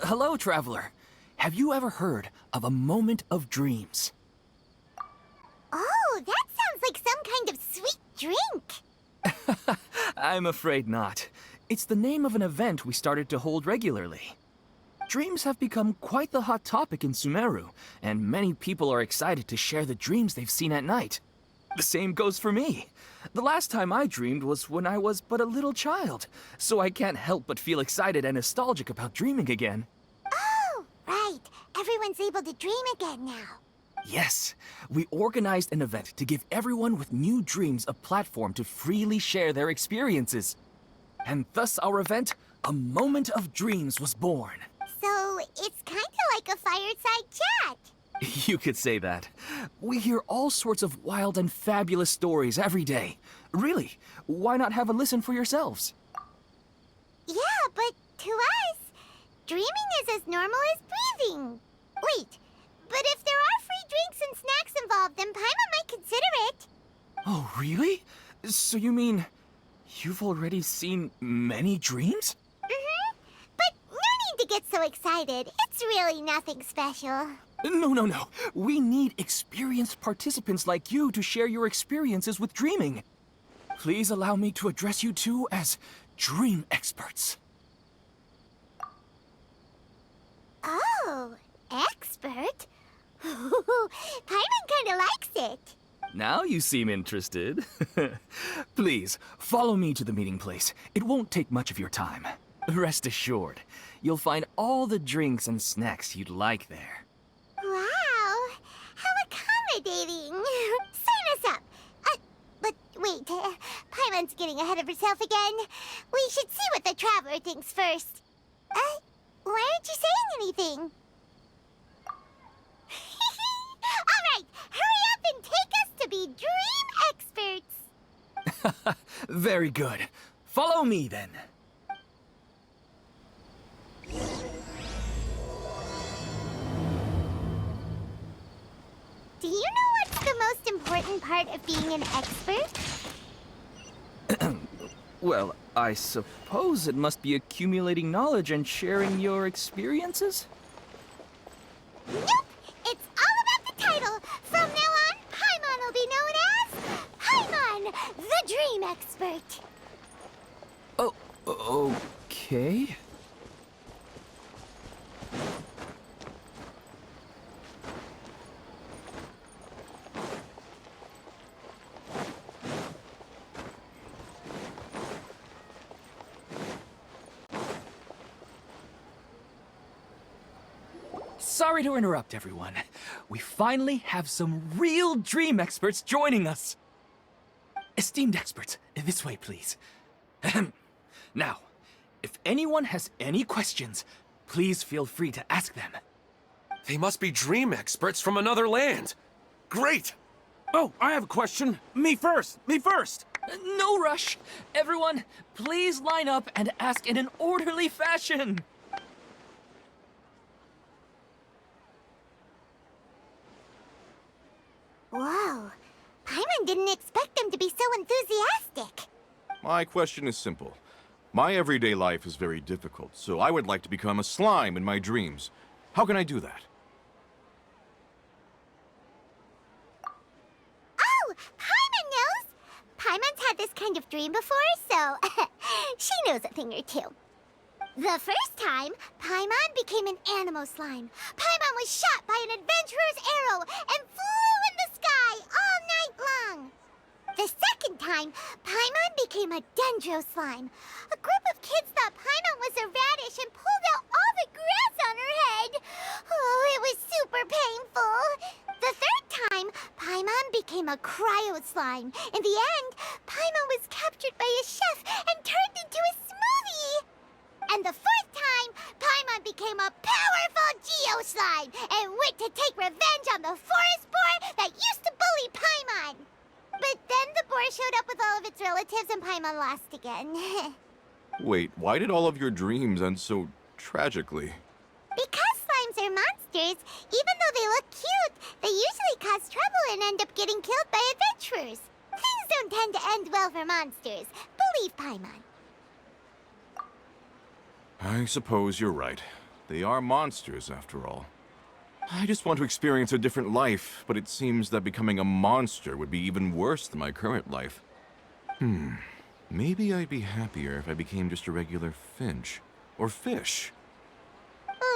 Hello, traveler. Have you ever heard of a moment of dreams? Oh, that sounds like some kind of sweet drink. I'm afraid not. It's the name of an event we started to hold regularly. Dreams have become quite the hot topic in Sumeru, and many people are excited to share the dreams they've seen at night. The same goes for me. The last time I dreamed was when I was but a little child, so I can't help but feel excited and nostalgic about dreaming again. Oh, right. Everyone's able to dream again now. Yes, we organized an event to give everyone with new dreams a platform to freely share their experiences. And thus our event, A Moment of Dreams, was born. So, it's kind of like a fireside chat. You could say that. We hear all sorts of wild and fabulous stories every day. Really, why not have a listen for yourselves? Yeah, but to us, dreaming is as normal as breathing. Wait, but if there are free drinks and snacks involved, then Paimon might consider it. Oh, really? So you mean you've already seen many dreams? Mm-hmm. But no need to get so excited. It's really nothing special. No. We need experienced participants like you to share your experiences with dreaming. Please allow me to address you two as dream experts. Oh, expert? Paimon kinda likes it. Now you seem interested. Please, follow me to the meeting place. It won't take much of your time. Rest assured, you'll find all the drinks and snacks you'd like there. Wow, how accommodating. Sign us up. But wait, Paimon's getting ahead of herself again. We should see what the traveler thinks first. Why aren't you saying anything? All right, hurry up and take us to be dream experts. Very good. Follow me then. Do you know what's the most important part of being an expert? Well, I suppose it must be accumulating knowledge and sharing your experiences? Nope! It's all about the title. From now on, Paimon will be known as Paimon, the Dream Expert. Oh, okay. Sorry to interrupt, everyone. We finally have some real dream experts joining us. Esteemed experts, this way, please. Ahem. Now, if anyone has any questions, please feel free to ask them. They must be dream experts from another land. Great! Oh, I have a question. Me first! Me first! No rush. Everyone, please line up and ask in an orderly fashion. Whoa, Paimon didn't expect them to be so enthusiastic. My question is simple. My everyday life is very difficult, so I would like to become a slime in my dreams. How can I do that? Oh, Paimon knows! Paimon's had this kind of dream before, so she knows a thing or two. The first time, Paimon became an animal slime. Paimon was shot by an adventurer's arrow and flew in the sky all night long. The second time, Paimon became a dendro slime. A group of kids thought Paimon was a radish and pulled out all the grass on her head. Oh, it was super painful. The third time, Paimon became a cryo slime. In the end, Paimon was captured by a chef and turned into a smoothie. And the fourth time, Paimon became a powerful Geo slime and went to take revenge on the forest boar that used to bully Paimon. But then the boar showed up with all of its relatives and Paimon lost again. Wait, why did all of your dreams end so tragically? Because slimes are monsters, even though they look cute, they usually cause trouble and end up getting killed by adventurers. Things don't tend to end well for monsters. Believe Paimon. I suppose you're right. They are monsters, after all. I just want to experience a different life, but it seems that becoming a monster would be even worse than my current life. Maybe I'd be happier if I became just a regular finch. Or fish.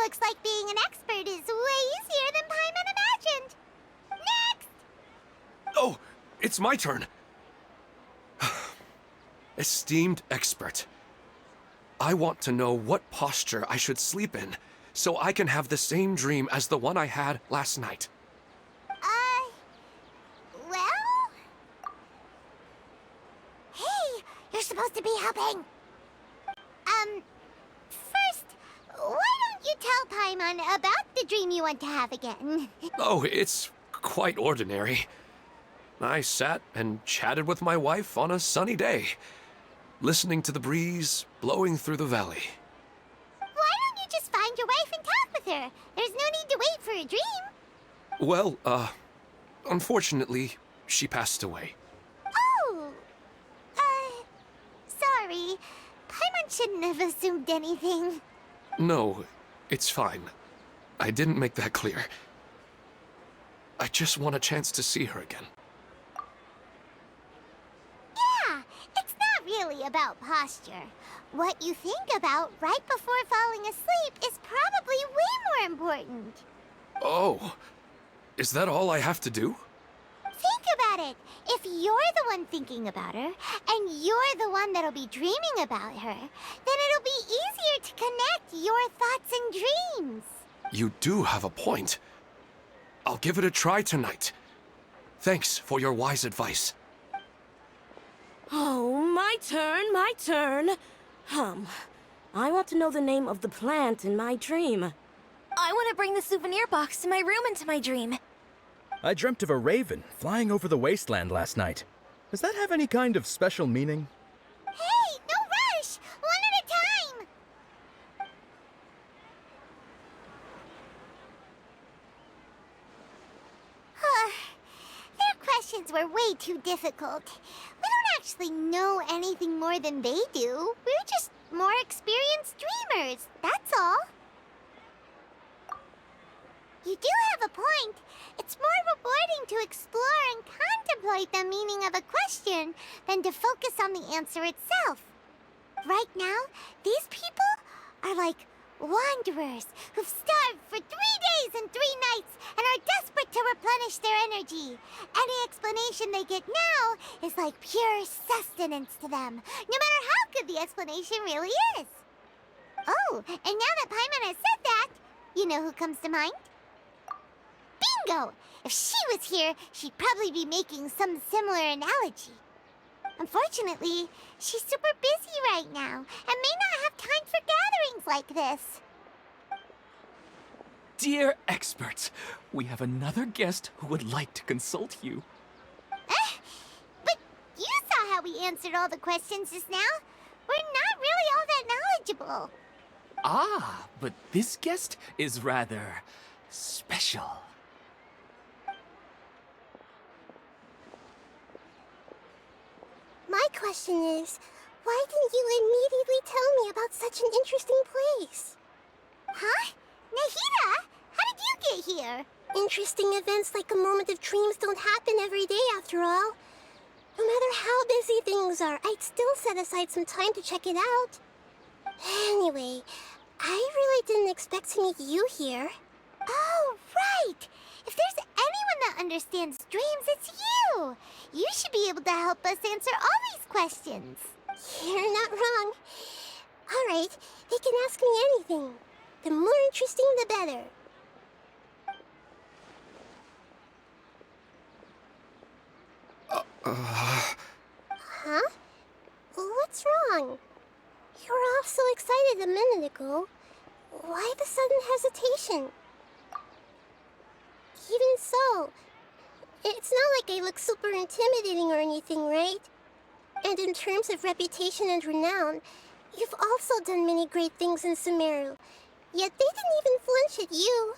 Looks like being an expert is way easier than Paimon imagined. Next! Oh, it's my turn. Esteemed expert, I want to know what posture I should sleep in so I can have the same dream as the one I had last night. Well? Hey, you're supposed to be helping. First, why don't you tell Paimon about the dream you want to have again? Oh, it's quite ordinary. I sat and chatted with my wife on a sunny day, listening to the breeze blowing through the valley. Why don't you just find your wife and talk with her? There's no need to wait for a dream. Well, unfortunately, she passed away. Oh, sorry. Paimon shouldn't have assumed anything. No, it's fine. I didn't make that clear. I just want a chance to see her again. Yeah, it's not really about posture. What you think about right before falling asleep is probably way more important. Oh, is that all I have to do? Think about it. If you're the one thinking about her, and you're the one that'll be dreaming about her, then it'll be easier to connect your thoughts and dreams. You do have a point. I'll give it a try tonight. Thanks for your wise advice. Oh, my turn. I want to know the name of the plant in my dream. I want to bring the souvenir box to my room into my dream. I dreamt of a raven flying over the wasteland last night. Does that have any kind of special meaning? Hey, no rush! One at a time! Their questions were way too difficult. We don't actually know anything more than they do. We're just more experienced dreamers, that's all. You do have a point. It's more rewarding to explore and contemplate the meaning of a question than to focus on the answer itself. Right now, these people are like wanderers who've starved for 3 days and 3 nights and are desperate to replenish their energy. Any explanation they get now is like pure sustenance to them, no matter how good the explanation really is. Oh, and now that Paimon has said that, you know who comes to mind? Bingo! If she was here, she'd probably be making some similar analogy. Unfortunately, she's super busy right now and may not have time for gatherings like this. Dear experts, we have another guest who would like to consult you. But you saw how we answered all the questions just now. We're not really all that knowledgeable. Ah, but this guest is rather special. My question is, why didn't you immediately tell me about such an interesting place? Huh? Nahida? How did you get here? Interesting events like a moment of dreams don't happen every day after all. No matter how busy things are, I'd still set aside some time to check it out. Anyway, I really didn't expect to meet you here. Oh, right! If there's anyone that understands dreams, it's you! You should be able to help us answer all these questions. You're not wrong. All right, they can ask me anything. The more interesting, the better. Huh? What's wrong? You were all so excited a minute ago. Why the sudden hesitation? Even so, it's not like I look super intimidating or anything, right? And in terms of reputation and renown, you've also done many great things in Sumeru. Yet they didn't even flinch at you.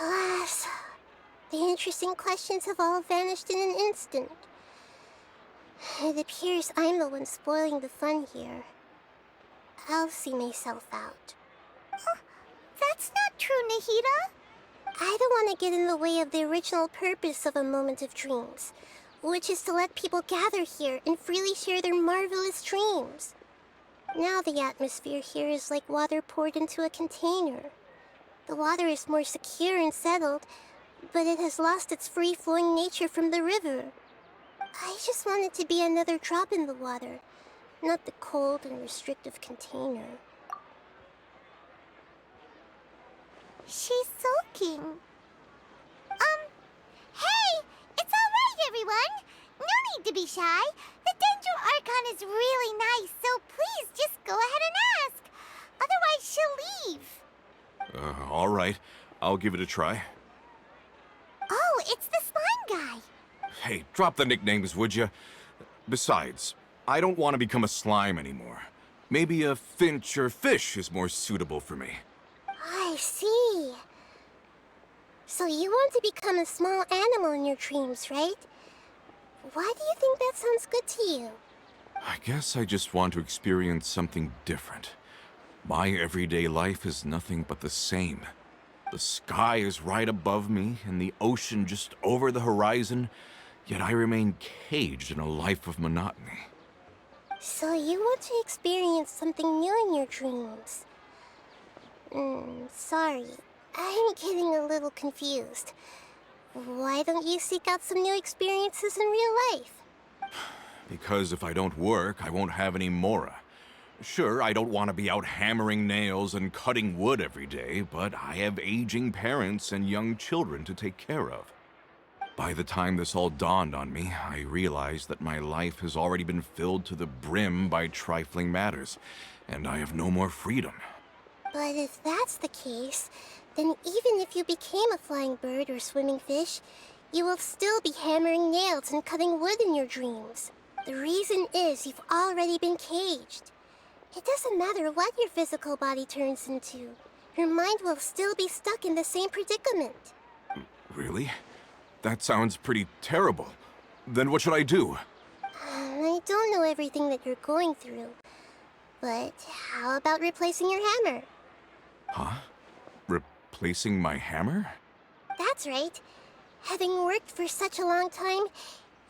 Alas, The interesting questions have all vanished in an instant. It appears I'm the one spoiling the fun here. I'll see myself out. Oh, that's not true, Nahida. I don't want to get in the way of the original purpose of a moment of dreams, which is to let people gather here and freely share their marvelous dreams. Now the atmosphere here is like water poured into a container. The water is more secure and settled, but it has lost its free-flowing nature from the river. I just want it to be another drop in the water, not the cold and restrictive container. She's sulking. Hey! It's alright, everyone! No need to be shy. The Dendro Archon is really nice, so please just go ahead and ask. Otherwise, she'll leave. All right. I'll give it a try. Oh, it's the slime guy. Hey, drop the nicknames, would you? Besides, I don't want to become a slime anymore. Maybe a finch or fish is more suitable for me. I see. So you want to become a small animal in your dreams, right? Why do you think that sounds good to you? I guess I just want to experience something different. My everyday life is nothing but the same. The sky is right above me and the ocean just over the horizon, yet I remain caged in a life of monotony. So you want to experience something new in your dreams? Sorry. I'm getting a little confused. Why don't you seek out some new experiences in real life? Because if I don't work, I won't have any mora. Sure, I don't want to be out hammering nails and cutting wood every day, but I have aging parents and young children to take care of. By the time this all dawned on me, I realized that my life has already been filled to the brim by trifling matters, and I have no more freedom. But if that's the case, then even if you became a flying bird or swimming fish, you will still be hammering nails and cutting wood in your dreams. The reason is you've already been caged. It doesn't matter what your physical body turns into. Your mind will still be stuck in the same predicament. Really? That sounds pretty terrible. Then what should I do? I don't know everything that you're going through, but how about replacing your hammer? Huh? Replacing my hammer? That's right. Having worked for such a long time,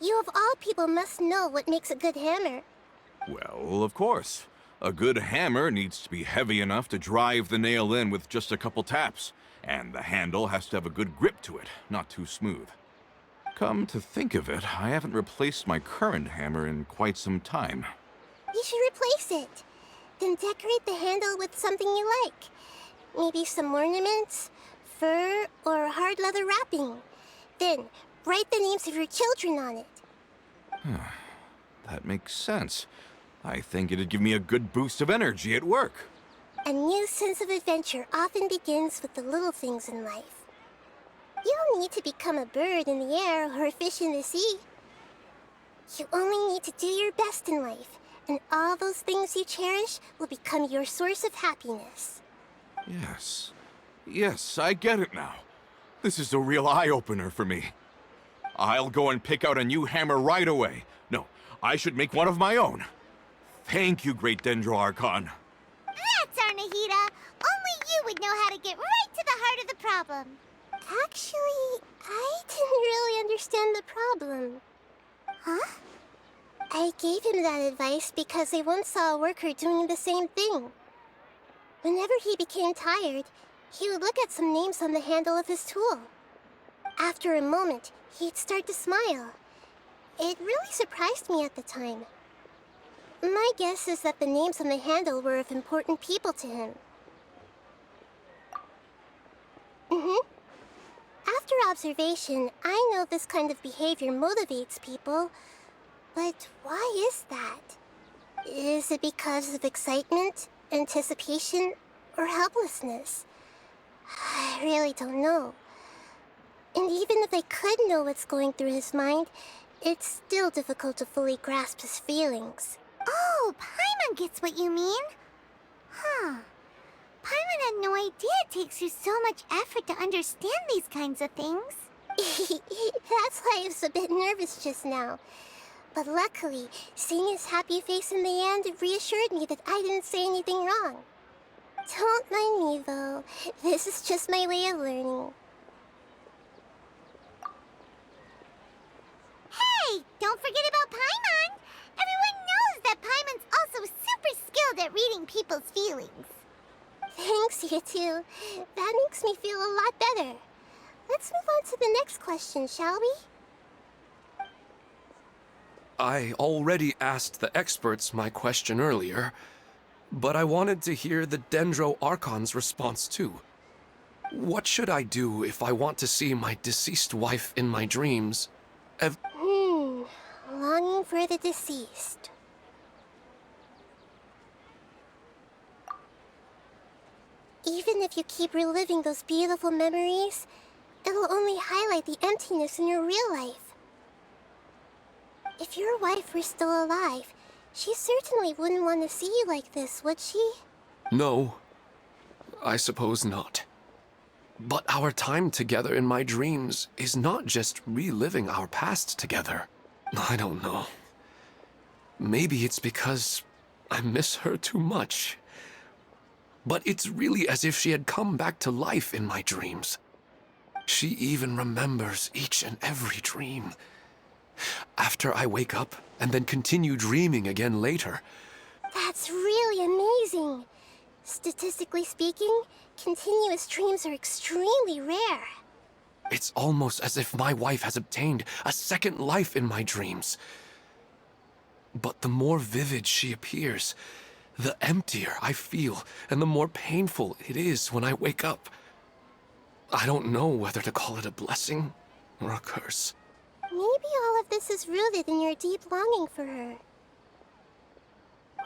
you of all people must know what makes a good hammer. Well, of course. A good hammer needs to be heavy enough to drive the nail in with just a couple taps, and the handle has to have a good grip to it, not too smooth. Come to think of it, I haven't replaced my current hammer in quite some time. You should replace it. Then decorate the handle with something you like. Maybe some ornaments, fur, or hard leather wrapping. Then, write the names of your children on it. That makes sense. I think it'd give me a good boost of energy at work. A new sense of adventure often begins with the little things in life. You don't need to become a bird in the air or a fish in the sea. You only need to do your best in life, and all those things you cherish will become your source of happiness. Yes. Yes, I get it now. This is a real eye-opener for me. I'll go and pick out a new hammer right away. No, I should make one of my own. Thank you, Great Dendro Archon. That's our Nahida. Only you would know how to get right to the heart of the problem. Actually, I didn't really understand the problem. Huh? I gave him that advice because I once saw a worker doing the same thing. Whenever he became tired, he would look at some names on the handle of his tool. After a moment, he'd start to smile. It really surprised me at the time. My guess is that the names on the handle were of important people to him. After observation, I know this kind of behavior motivates people. But why is that? Is it because of excitement, anticipation, or helplessness? I really don't know. And even if I could know what's going through his mind, it's still difficult to fully grasp his feelings. Oh, Paimon gets what you mean. Huh. Paimon had no idea it takes you so much effort to understand these kinds of things. That's why I was a bit nervous just now. But luckily, seeing his happy face in the end reassured me that I didn't say anything wrong. Don't mind me, though. This is just my way of learning. Hey! Don't forget about Paimon! Everyone knows that Paimon's also super skilled at reading people's feelings. Thanks, you two. That makes me feel a lot better. Let's move on to the next question, shall we? I already asked the experts my question earlier, but I wanted to hear the Dendro Archon's response too. What should I do if I want to see my deceased wife in my dreams? Longing for the deceased. Even if you keep reliving those beautiful memories, it'll only highlight the emptiness in your real life. If your wife were still alive, she certainly wouldn't want to see you like this, would she? No, I suppose not. But our time together in my dreams is not just reliving our past together. I don't know. Maybe it's because I miss her too much. But it's really as if she had come back to life in my dreams. She even remembers each and every dream. After I wake up and then continue dreaming again later. That's really amazing. Statistically speaking, continuous dreams are extremely rare. It's almost as if my wife has obtained a second life in my dreams. But the more vivid she appears, the emptier I feel and the more painful it is when I wake up. I don't know whether to call it a blessing or a curse. Maybe all of this is rooted in your deep longing for her.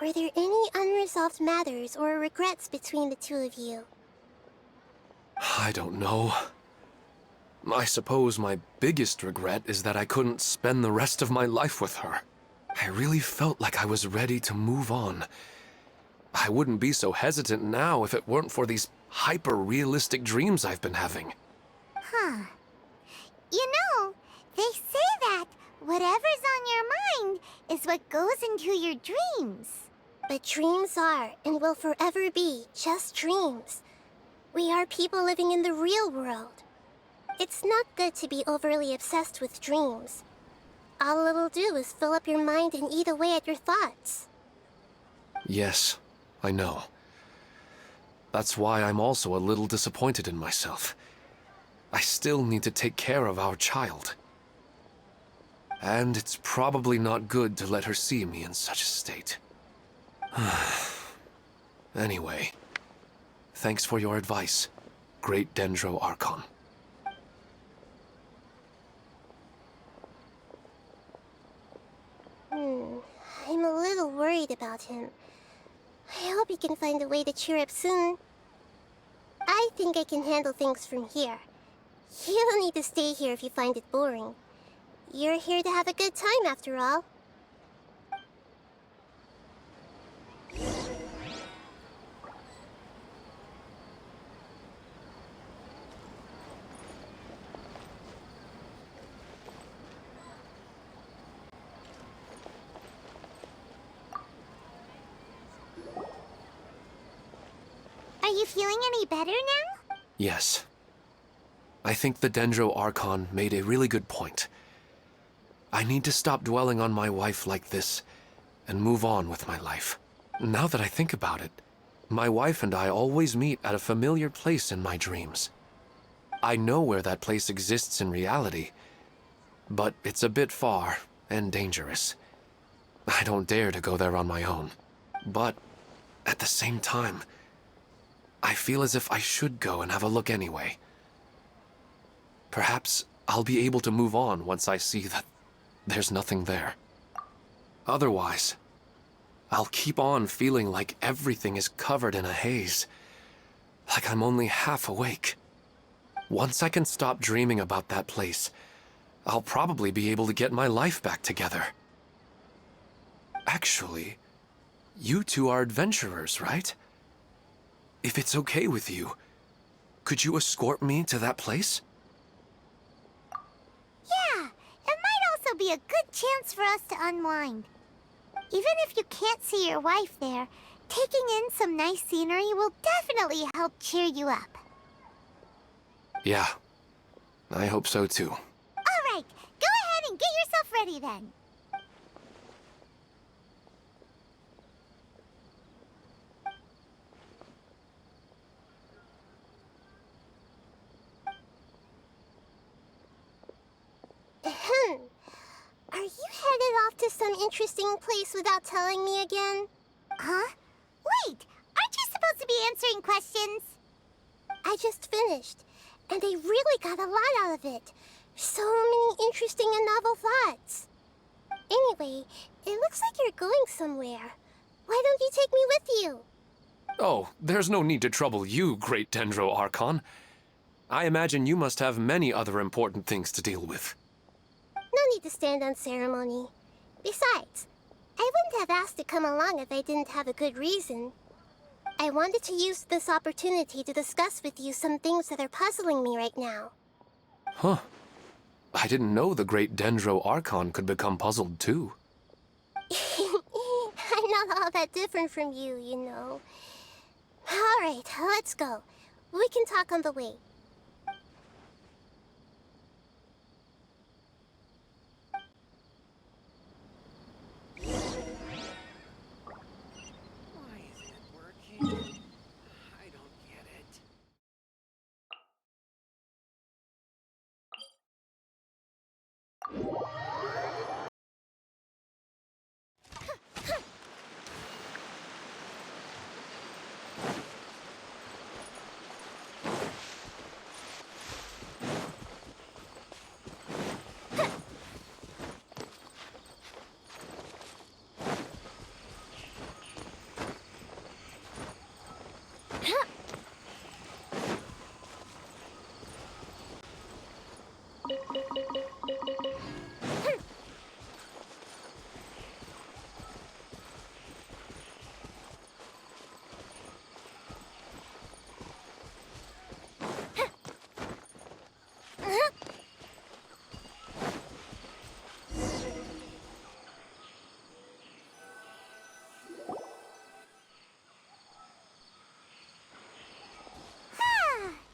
Were there any unresolved matters or regrets between the two of you? I don't know. I suppose my biggest regret is that I couldn't spend the rest of my life with her. I really felt like I was ready to move on. I wouldn't be so hesitant now if it weren't for these hyper-realistic dreams I've been having. Huh. You know, they say that whatever's on your mind is what goes into your dreams. But dreams are and will forever be just dreams. We are people living in the real world. It's not good to be overly obsessed with dreams. All it'll do is fill up your mind and eat away at your thoughts. Yes, I know. That's why I'm also a little disappointed in myself. I still need to take care of our child. And it's probably not good to let her see me in such a state. Anyway, thanks for your advice, Great Dendro Archon. I'm a little worried about him. I hope he can find a way to cheer up soon. I think I can handle things from here. You don't need to stay here if you find it boring. You're here to have a good time, after all. Are you feeling any better now? Yes. I think the Dendro Archon made a really good point. I need to stop dwelling on my wife like this and move on with my life. Now that I think about it, my wife and I always meet at a familiar place in my dreams. I know where that place exists in reality, but it's a bit far and dangerous. I don't dare to go there on my own. But at the same time, I feel as if I should go and have a look anyway. Perhaps I'll be able to move on once I see that there's nothing there. Otherwise, I'll keep on feeling like everything is covered in a haze, like I'm only half awake. Once I can stop dreaming about that place, I'll probably be able to get my life back together. Actually, you two are adventurers, right? If it's okay with you, could you escort me to that place? be a good chance for us to unwind. Even if you can't see your wife there, taking in some nice scenery will definitely help cheer you up. Yeah, I hope so too. All right, go ahead and get yourself ready then. Are you headed off to some interesting place without telling me again? Huh? Wait, aren't you supposed to be answering questions? I just finished, and I really got a lot out of it. So many interesting and novel thoughts. Anyway, it looks like you're going somewhere. Why don't you take me with you? Oh, there's no need to trouble you, great Dendro Archon. I imagine you must have many other important things to deal with. No need to stand on ceremony. Besides, I wouldn't have asked to come along if I didn't have a good reason. I wanted to use this opportunity to discuss with you some things that are puzzling me right now. Huh. I didn't know the great Dendro Archon could become puzzled too. I'm not all that different from you, you know. All right, let's go. We can talk on the way. Why isn't it working? I don't get it.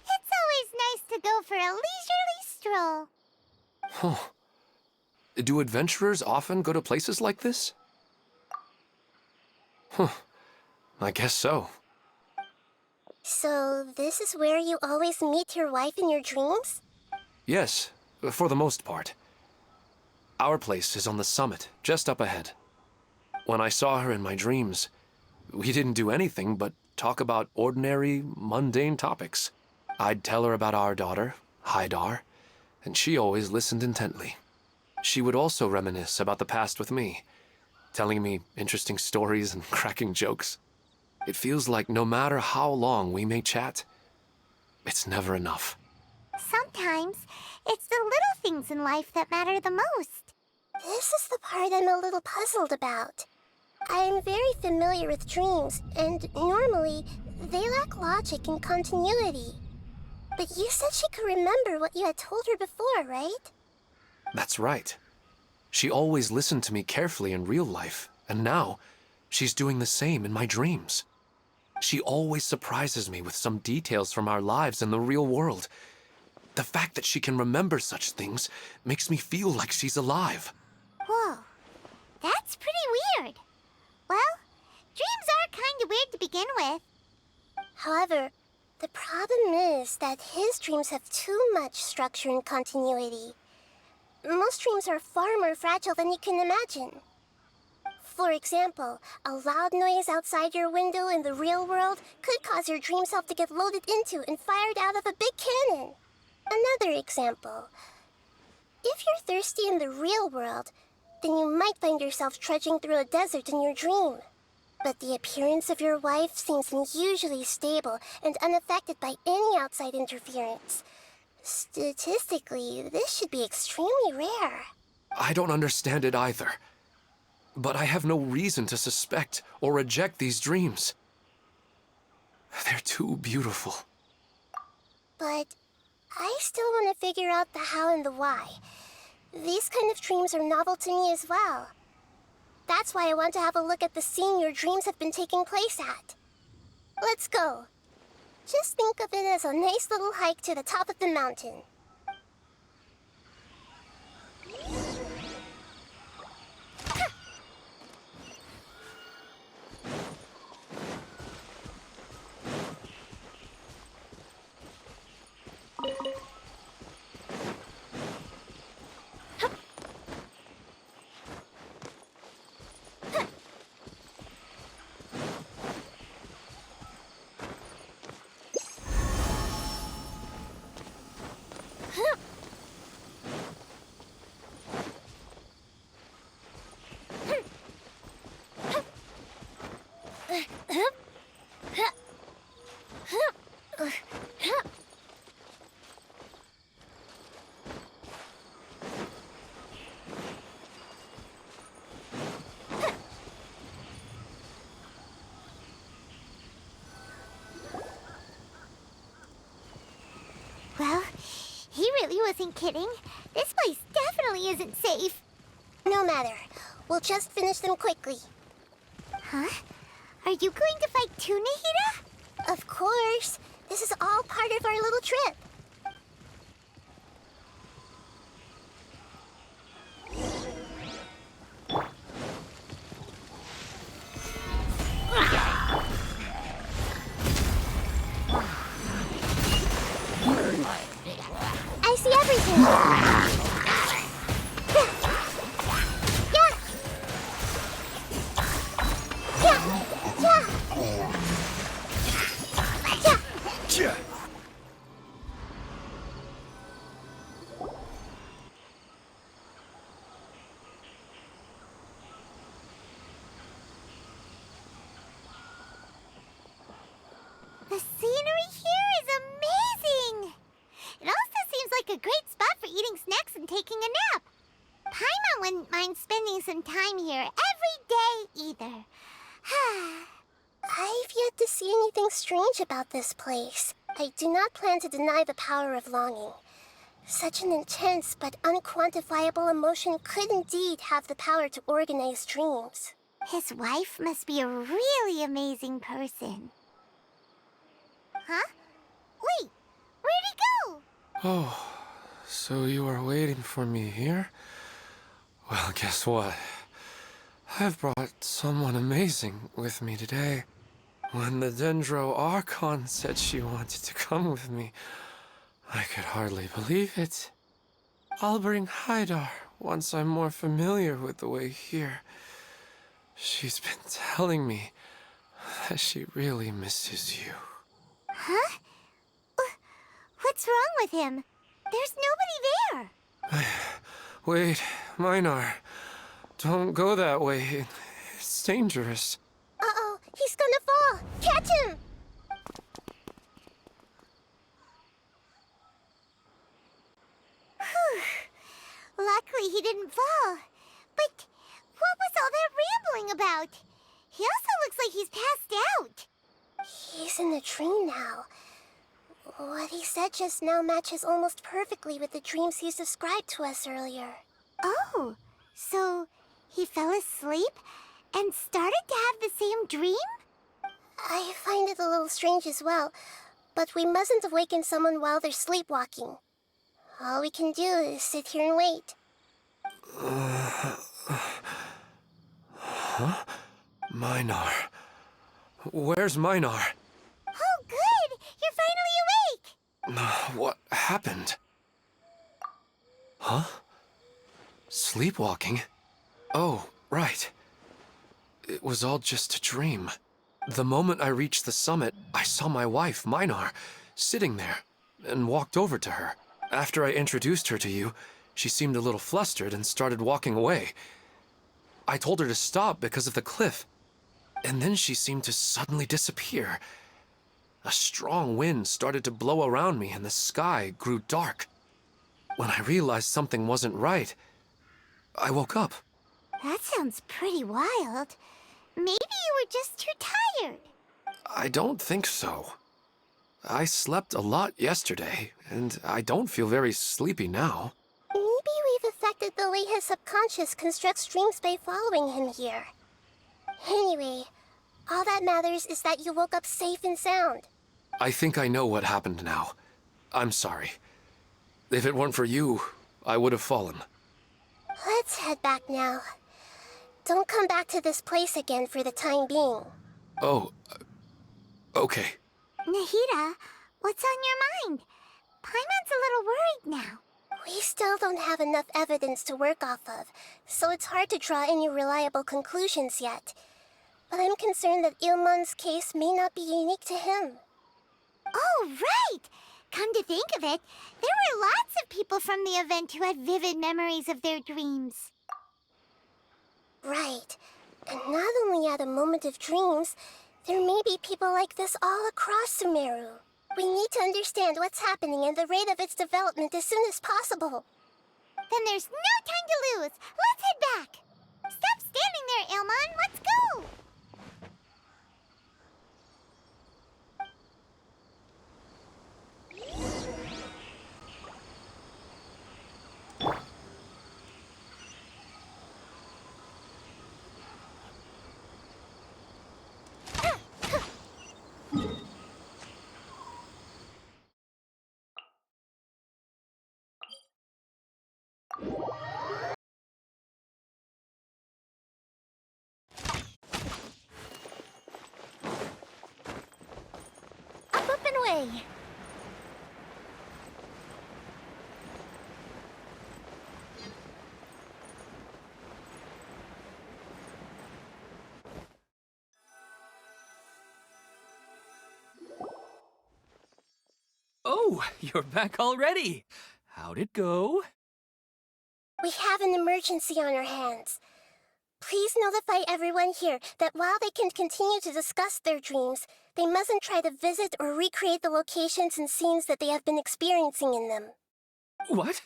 It's always nice to go for a leisurely stroll. Huh. Do adventurers often go to places like this? Huh. I guess so. So, this is where you always meet your wife in your dreams? Yes, for the most part. Our place is on the summit, just up ahead. When I saw her in my dreams, we didn't do anything but talk about ordinary, mundane topics. I'd tell her about our daughter, Haidar, and she always listened intently. She would also reminisce about the past with me, telling me interesting stories and cracking jokes. It feels like no matter how long we may chat, it's never enough. Sometimes, it's the little things in life that matter the most. This is the part I'm a little puzzled about. I'm very familiar with dreams, and normally, they lack logic and continuity. But you said she could remember what you had told her before, right? That's right. She always listened to me carefully in real life, and now, she's doing the same in my dreams. She always surprises me with some details from our lives in the real world. The fact that she can remember such things makes me feel like she's alive. Whoa, that's pretty weird. Well, dreams are kind of weird to begin with. However, the problem is that his dreams have too much structure and continuity. Most dreams are far more fragile than you can imagine. For example, a loud noise outside your window in the real world could cause your dream self to get loaded into and fired out of a big cannon. Another example. If you're thirsty in the real world, then you might find yourself trudging through a desert in your dream. But the appearance of your wife seems unusually stable and unaffected by any outside interference. Statistically, this should be extremely rare. I don't understand it either. But I have no reason to suspect or reject these dreams. They're too beautiful. But I still want to figure out the how and the why. These kind of dreams are novel to me as well. That's why I want to have a look at the scene your dreams have been taking place at. Let's go. Just think of it as a nice little hike to the top of the mountain. Well, he really wasn't kidding. This place definitely isn't safe. No matter. We'll just finish them quickly. Huh? Are you going to fight too, Nahida? Of course. This is all part of our little trip. I see everything. The scenery here is amazing! It also seems like a great spot for eating snacks and taking a nap. Paimon wouldn't mind spending some time here every day either. I've yet to see anything strange about this place. I do not plan to deny the power of longing. Such an intense but unquantifiable emotion could indeed have the power to organize dreams. His wife must be a really amazing person. Huh? Wait, where'd he go? Oh, so you are waiting for me here? Well, guess what? I've brought someone amazing with me today. When the Dendro Archon said she wanted to come with me, I could hardly believe it. I'll bring Haidar once I'm more familiar with the way here. She's been telling me that she really misses you. Huh? What's wrong with him? There's nobody there. Wait, Minar. Don't go that way. It's dangerous. Uh-oh, he's gonna fall. Catch him! Whew. Luckily he didn't fall. But what was all that rambling about? He also looks like he's passed out. He's in a dream now. What he said just now matches almost perfectly with the dreams he's described to us earlier. Oh, so he fell asleep and started to have the same dream? I find it a little strange as well, but we mustn't awaken someone while they're sleepwalking. All we can do is sit here and wait. Huh? Minar. Where's Minar? Oh, good! You're finally awake! What happened? Huh? Sleepwalking? Oh, right. It was all just a dream. The moment I reached the summit, I saw my wife, Minar, sitting there, and walked over to her. After I introduced her to you, she seemed a little flustered and started walking away. I told her to stop because of the cliff, and then she seemed to suddenly disappear. A strong wind started to blow around me and the sky grew dark. When I realized something wasn't right, I woke up. That sounds pretty wild. Maybe you were just too tired. I don't think so. I slept a lot yesterday, and I don't feel very sleepy now. Maybe we've affected suspected the way his subconscious constructs dreams by following him here. Anyway, all that matters is that you woke up safe and sound. I think I know what happened now. I'm sorry. If it weren't for you, I would have fallen. Let's head back now. Don't come back to this place again for the time being. Oh, okay. Nahida, what's on your mind? Paimon's a little worried now. We still don't have enough evidence to work off of, so it's hard to draw any reliable conclusions yet. But I'm concerned that Ilmon's case may not be unique to him. Oh, right! Come to think of it, there were lots of people from the event who had vivid memories of their dreams. Right. And not only at a moment of dreams, there may be people like this all across Sumeru. We need to understand what's happening and the rate of its development as soon as possible. Then there's no time to lose. Let's head back. Stop standing there, Ilmon. Let's go. Up and away. Oh, you're back already. How'd it go? We have an emergency on our hands. Please notify everyone here that while they can continue to discuss their dreams, they mustn't try to visit or recreate the locations and scenes that they have been experiencing in them. What?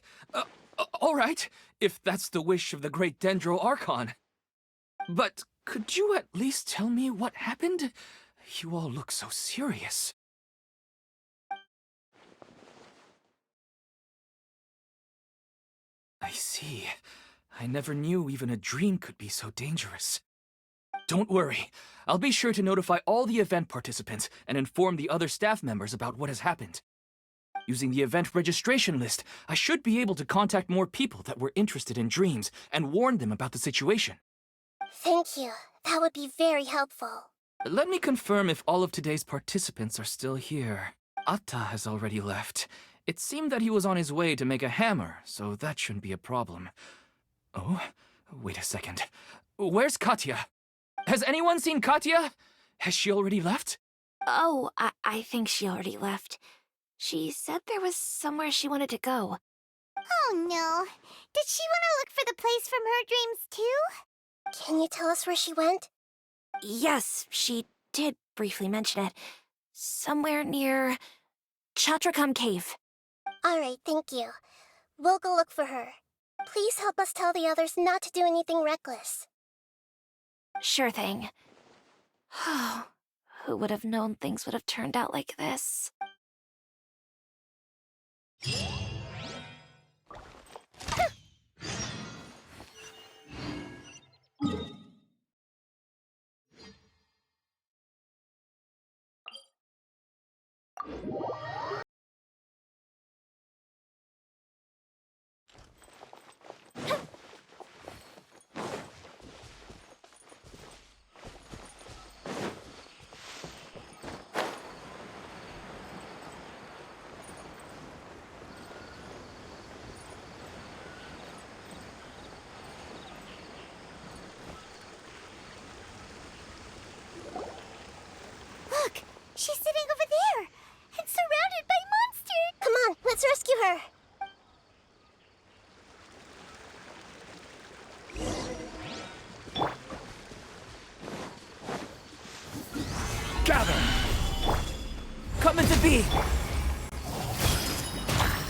All right, if that's the wish of the great Dendro Archon. But could you at least tell me what happened? You all look so serious. I see. I never knew even a dream could be so dangerous. Don't worry. I'll be sure to notify all the event participants and inform the other staff members about what has happened. Using the event registration list, I should be able to contact more people that were interested in dreams and warn them about the situation. Thank you. That would be very helpful. Let me confirm if all of today's participants are still here. Atta has already left. It seemed that he was on his way to make a hammer, so that shouldn't be a problem. Oh, wait a second. Where's Katya? Has anyone seen Katya? Has she already left? Oh, I think she already left. She said there was somewhere she wanted to go. Oh no. Did she want to look for the place from her dreams too? Can you tell us where she went? Yes, she did briefly mention it. Somewhere near Chatrakam Cave. Alright, thank you. We'll go look for her. Please help us tell the others not to do anything reckless. Sure thing. Who would have known things would have turned out like this? Look, she's sitting over there and surrounded by monsters. Come on, let's rescue her. Gather! Come into being!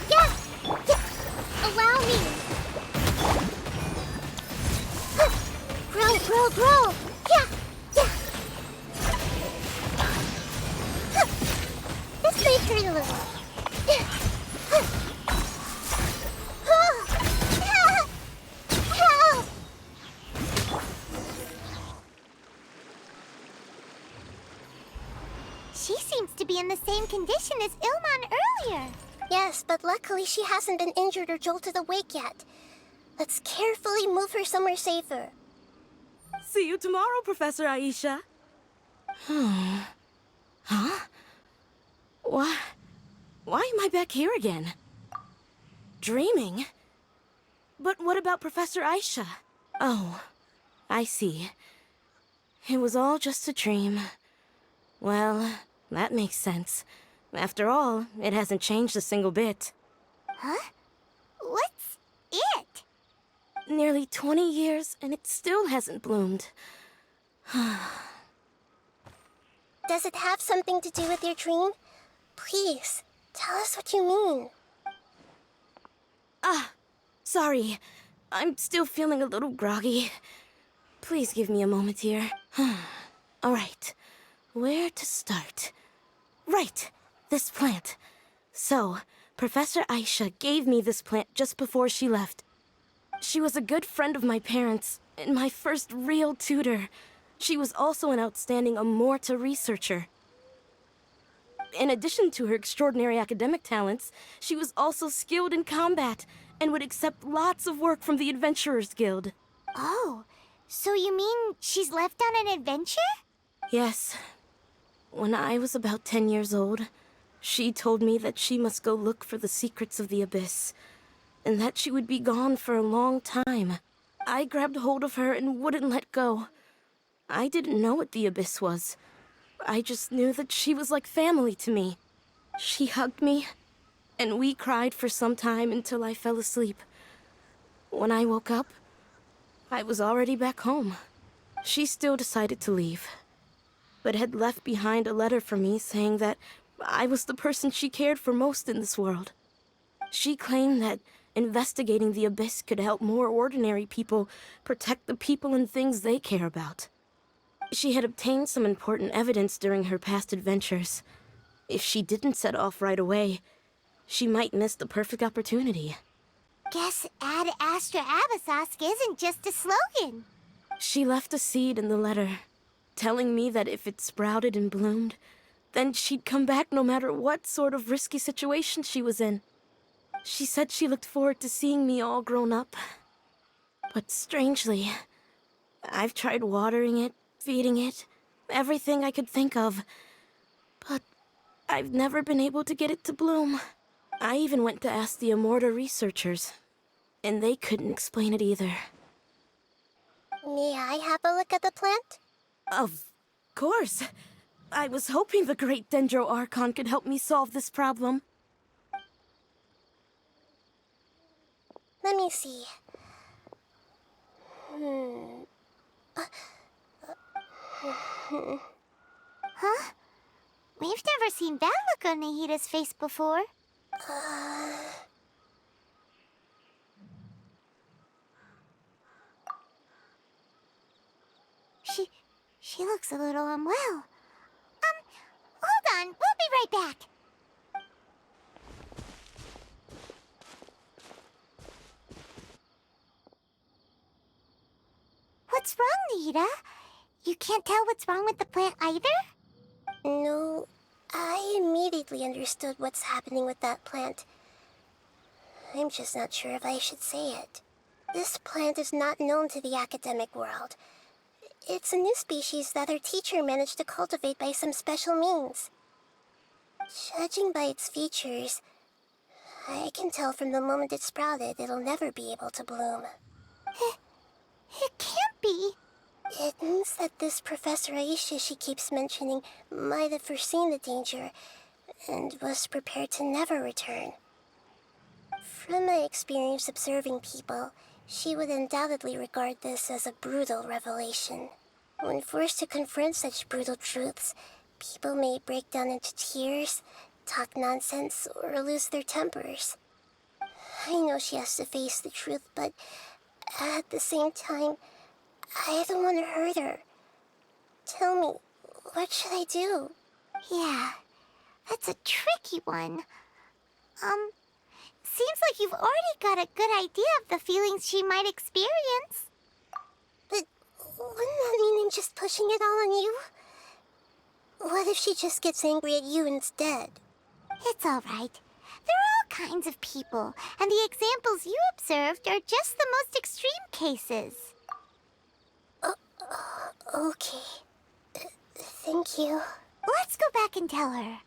Yeah. Allow me. Grow. Yeah. This may hurt a little. in the same condition as Ilman earlier. Yes, but luckily she hasn't been injured or jolted awake yet. Let's carefully move her somewhere safer. See you tomorrow, Professor Aisha. Huh? Why am I back here again? Dreaming? But what about Professor Aisha? Oh, I see. It was all just a dream. Well, that makes sense. After all, it hasn't changed a single bit. Huh? What's it? Nearly 20 years, and it still hasn't bloomed. Does it have something to do with your dream? Please, tell us what you mean. Sorry. I'm still feeling a little groggy. Please give me a moment here. All right. Where to start? Right. This plant. So, Professor Aisha gave me this plant just before she left. She was a good friend of my parents, and my first real tutor. She was also an outstanding Amorta researcher. In addition to her extraordinary academic talents, she was also skilled in combat and would accept lots of work from the Adventurers Guild. Oh, so you mean she's left on an adventure? Yes. When I was about 10 years old, she told me that she must go look for the secrets of the Abyss, and that she would be gone for a long time. I grabbed hold of her and wouldn't let go. I didn't know what the Abyss was. I just knew that she was like family to me. She hugged me, and we cried for some time until I fell asleep. When I woke up, I was already back home. She still decided to leave, but had left behind a letter for me saying that I was the person she cared for most in this world. She claimed that investigating the Abyss could help more ordinary people protect the people and things they care about. She had obtained some important evidence during her past adventures. If she didn't set off right away, she might miss the perfect opportunity. Guess Ad Astra Abyssosque isn't just a slogan. She left a seed in the letter, telling me that if it sprouted and bloomed, then she'd come back no matter what sort of risky situation she was in. She said she looked forward to seeing me all grown up. But strangely, I've tried watering it, feeding it, everything I could think of. But I've never been able to get it to bloom. I even went to ask the Amorta researchers, and they couldn't explain it either. May I have a look at the plant? Of course. I was hoping the great Dendro Archon could help me solve this problem. Let me see. Huh? We've never seen that look on Nahida's face before. She looks a little unwell. Hold on, we'll be right back. What's wrong, Nahida? You can't tell what's wrong with the plant either? No, I immediately understood what's happening with that plant. I'm just not sure if I should say it. This plant is not known to the academic world. It's a new species that our teacher managed to cultivate by some special means. Judging by its features, I can tell from the moment it sprouted it'll never be able to bloom. It can't be. It means that this Professor Aisha she keeps mentioning might have foreseen the danger and was prepared to never return. From my experience observing people, she would undoubtedly regard this as a brutal revelation. When forced to confront such brutal truths, people may break down into tears, talk nonsense, or lose their tempers. I know she has to face the truth, but at the same time, I don't want to hurt her. Tell me, what should I do? Yeah, that's a tricky one. Seems like you've already got a good idea of the feelings she might experience. But wouldn't that mean I'm just pushing it all on you? What if she just gets angry at you instead? It's all right. There are all kinds of people, and the examples you observed are just the most extreme cases. Okay. Thank you. Let's go back and tell her.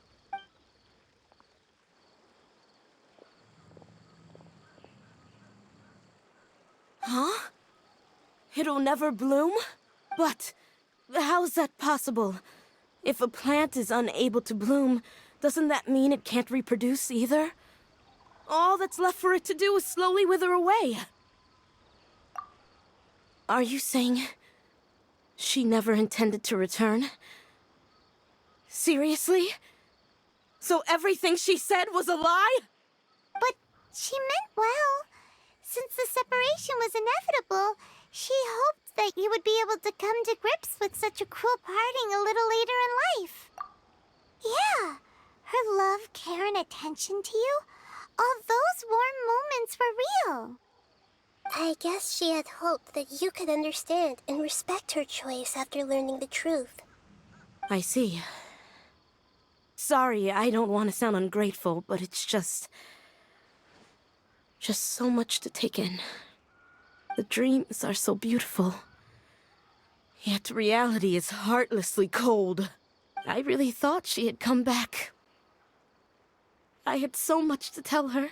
Huh? It'll never bloom? But how's that possible? If a plant is unable to bloom, doesn't that mean it can't reproduce either? All that's left for it to do is slowly wither away. Are you saying she never intended to return? Seriously? So everything she said was a lie? But she meant well. Since the separation was inevitable, she hoped that you would be able to come to grips with such a cruel parting a little later in life. Yeah, her love, care, and attention to you, all those warm moments were real. I guess she had hoped that you could understand and respect her choice after learning the truth. I see. Sorry, I don't want to sound ungrateful, but it's just so much to take in. The dreams are so beautiful. Yet reality is heartlessly cold. I really thought she had come back. I had so much to tell her.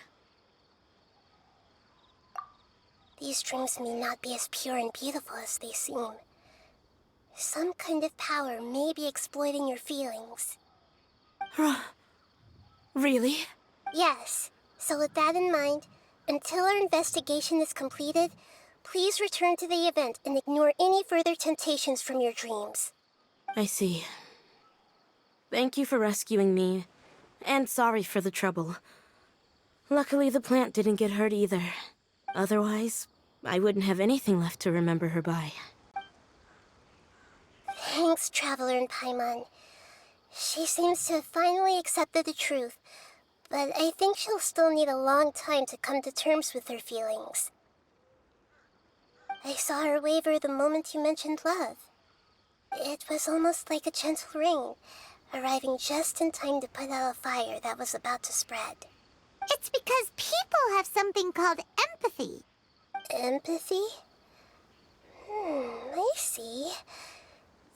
These dreams may not be as pure and beautiful as they seem. Some kind of power may be exploiting your feelings. Really? Yes. So with that in mind, until our investigation is completed, please return to the event and ignore any further temptations from your dreams. I see. Thank you for rescuing me, and sorry for the trouble. Luckily, the plant didn't get hurt either. Otherwise, I wouldn't have anything left to remember her by. Thanks, Traveler and Paimon. She seems to have finally accepted the truth, but I think she'll still need a long time to come to terms with her feelings. I saw her waver the moment you mentioned love. It was almost like a gentle rain, arriving just in time to put out a fire that was about to spread. It's because people have something called empathy. Empathy? I see.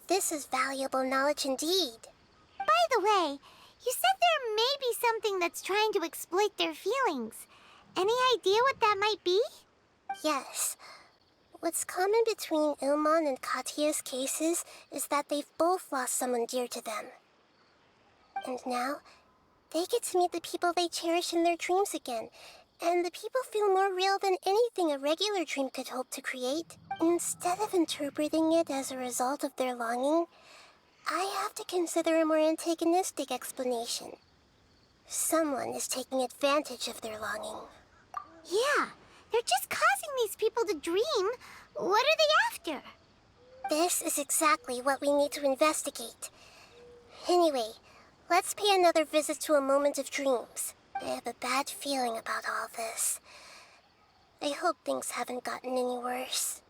This is valuable knowledge indeed. By the way, you said there may be something that's trying to exploit their feelings. Any idea what that might be? Yes. What's common between Ilmon and Katya's cases is that they've both lost someone dear to them. And now, they get to meet the people they cherish in their dreams again, and the people feel more real than anything a regular dream could hope to create. Instead of interpreting it as a result of their longing, I have to consider a more antagonistic explanation. Someone is taking advantage of their longing. Yeah, they're just causing these people to dream. What are they after? This is exactly what we need to investigate. Anyway, let's pay another visit to a moment of dreams. I have a bad feeling about all this. I hope things haven't gotten any worse.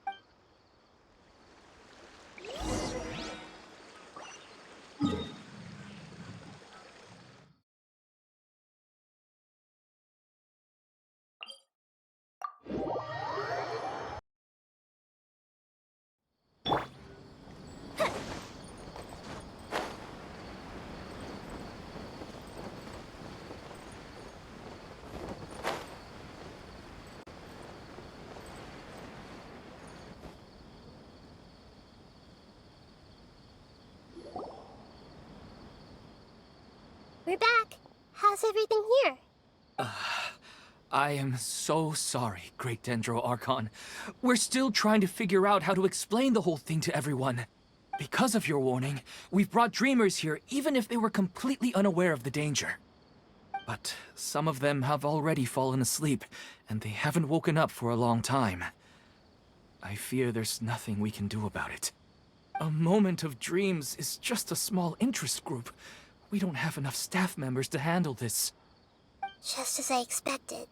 We're back. How's everything here? I am so sorry, Great Dendro Archon. We're still trying to figure out how to explain the whole thing to everyone. Because of your warning, we've brought dreamers here even if they were completely unaware of the danger. But some of them have already fallen asleep, and they haven't woken up for a long time. I fear there's nothing we can do about it. A moment of dreams is just a small interest group. We don't have enough staff members to handle this. Just as I expected.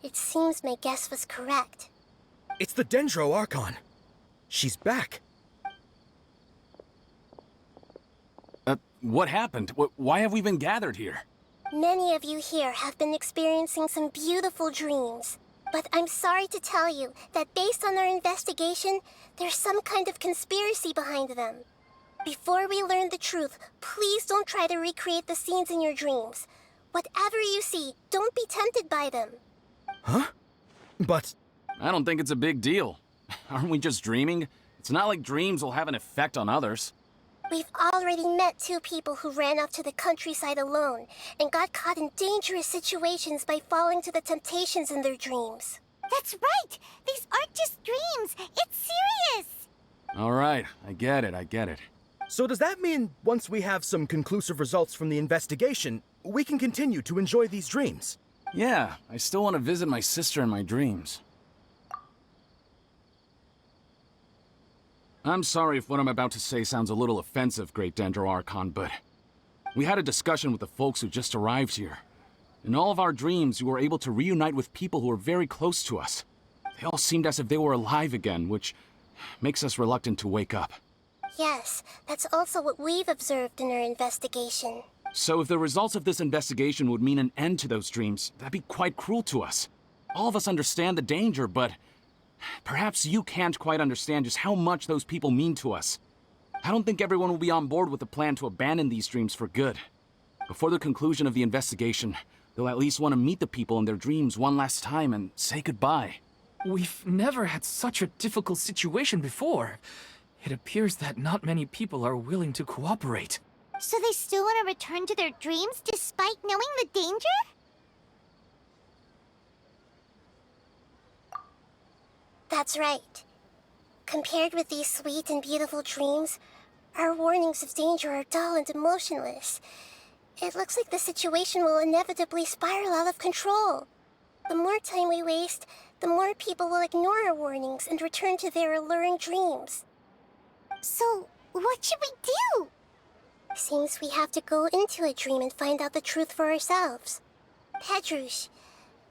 It seems my guess was correct. It's the Dendro Archon. She's back. What happened? Why have we been gathered here? Many of you here have been experiencing some beautiful dreams. But I'm sorry to tell you that based on our investigation, there's some kind of conspiracy behind them. Before we learn the truth, please don't try to recreate the scenes in your dreams. Whatever you see, don't be tempted by them. Huh? But... I don't think it's a big deal. Aren't we just dreaming? It's not like dreams will have an effect on others. We've already met 2 people who ran off to the countryside alone and got caught in dangerous situations by falling to the temptations in their dreams. That's right! These aren't just dreams! It's serious! All right, I get it. so does that mean once we have some conclusive results from the investigation, we can continue to enjoy these dreams? Yeah, I still want to visit my sister in my dreams. I'm sorry if what I'm about to say sounds a little offensive, Great Dendro Archon, but we had a discussion with the folks who just arrived here. In all of our dreams, we were able to reunite with people who were very close to us. They all seemed as if they were alive again, which makes us reluctant to wake up. Yes, that's also what we've observed in our investigation. So if the results of this investigation would mean an end to those dreams, that'd be quite cruel to us. All of us understand the danger, but perhaps you can't quite understand just how much those people mean to us. I don't think everyone will be on board with the plan to abandon these dreams for good. Before the conclusion of the investigation, they'll at least want to meet the people in their dreams one last time and say goodbye. We've never had such a difficult situation before. It appears that not many people are willing to cooperate. So they still want to return to their dreams despite knowing the danger? That's right. Compared with these sweet and beautiful dreams, our warnings of danger are dull and emotionless. It looks like the situation will inevitably spiral out of control. The more time we waste, the more people will ignore our warnings and return to their alluring dreams. So, what should we do? Seems we have to go into a dream and find out the truth for ourselves. Pedrush,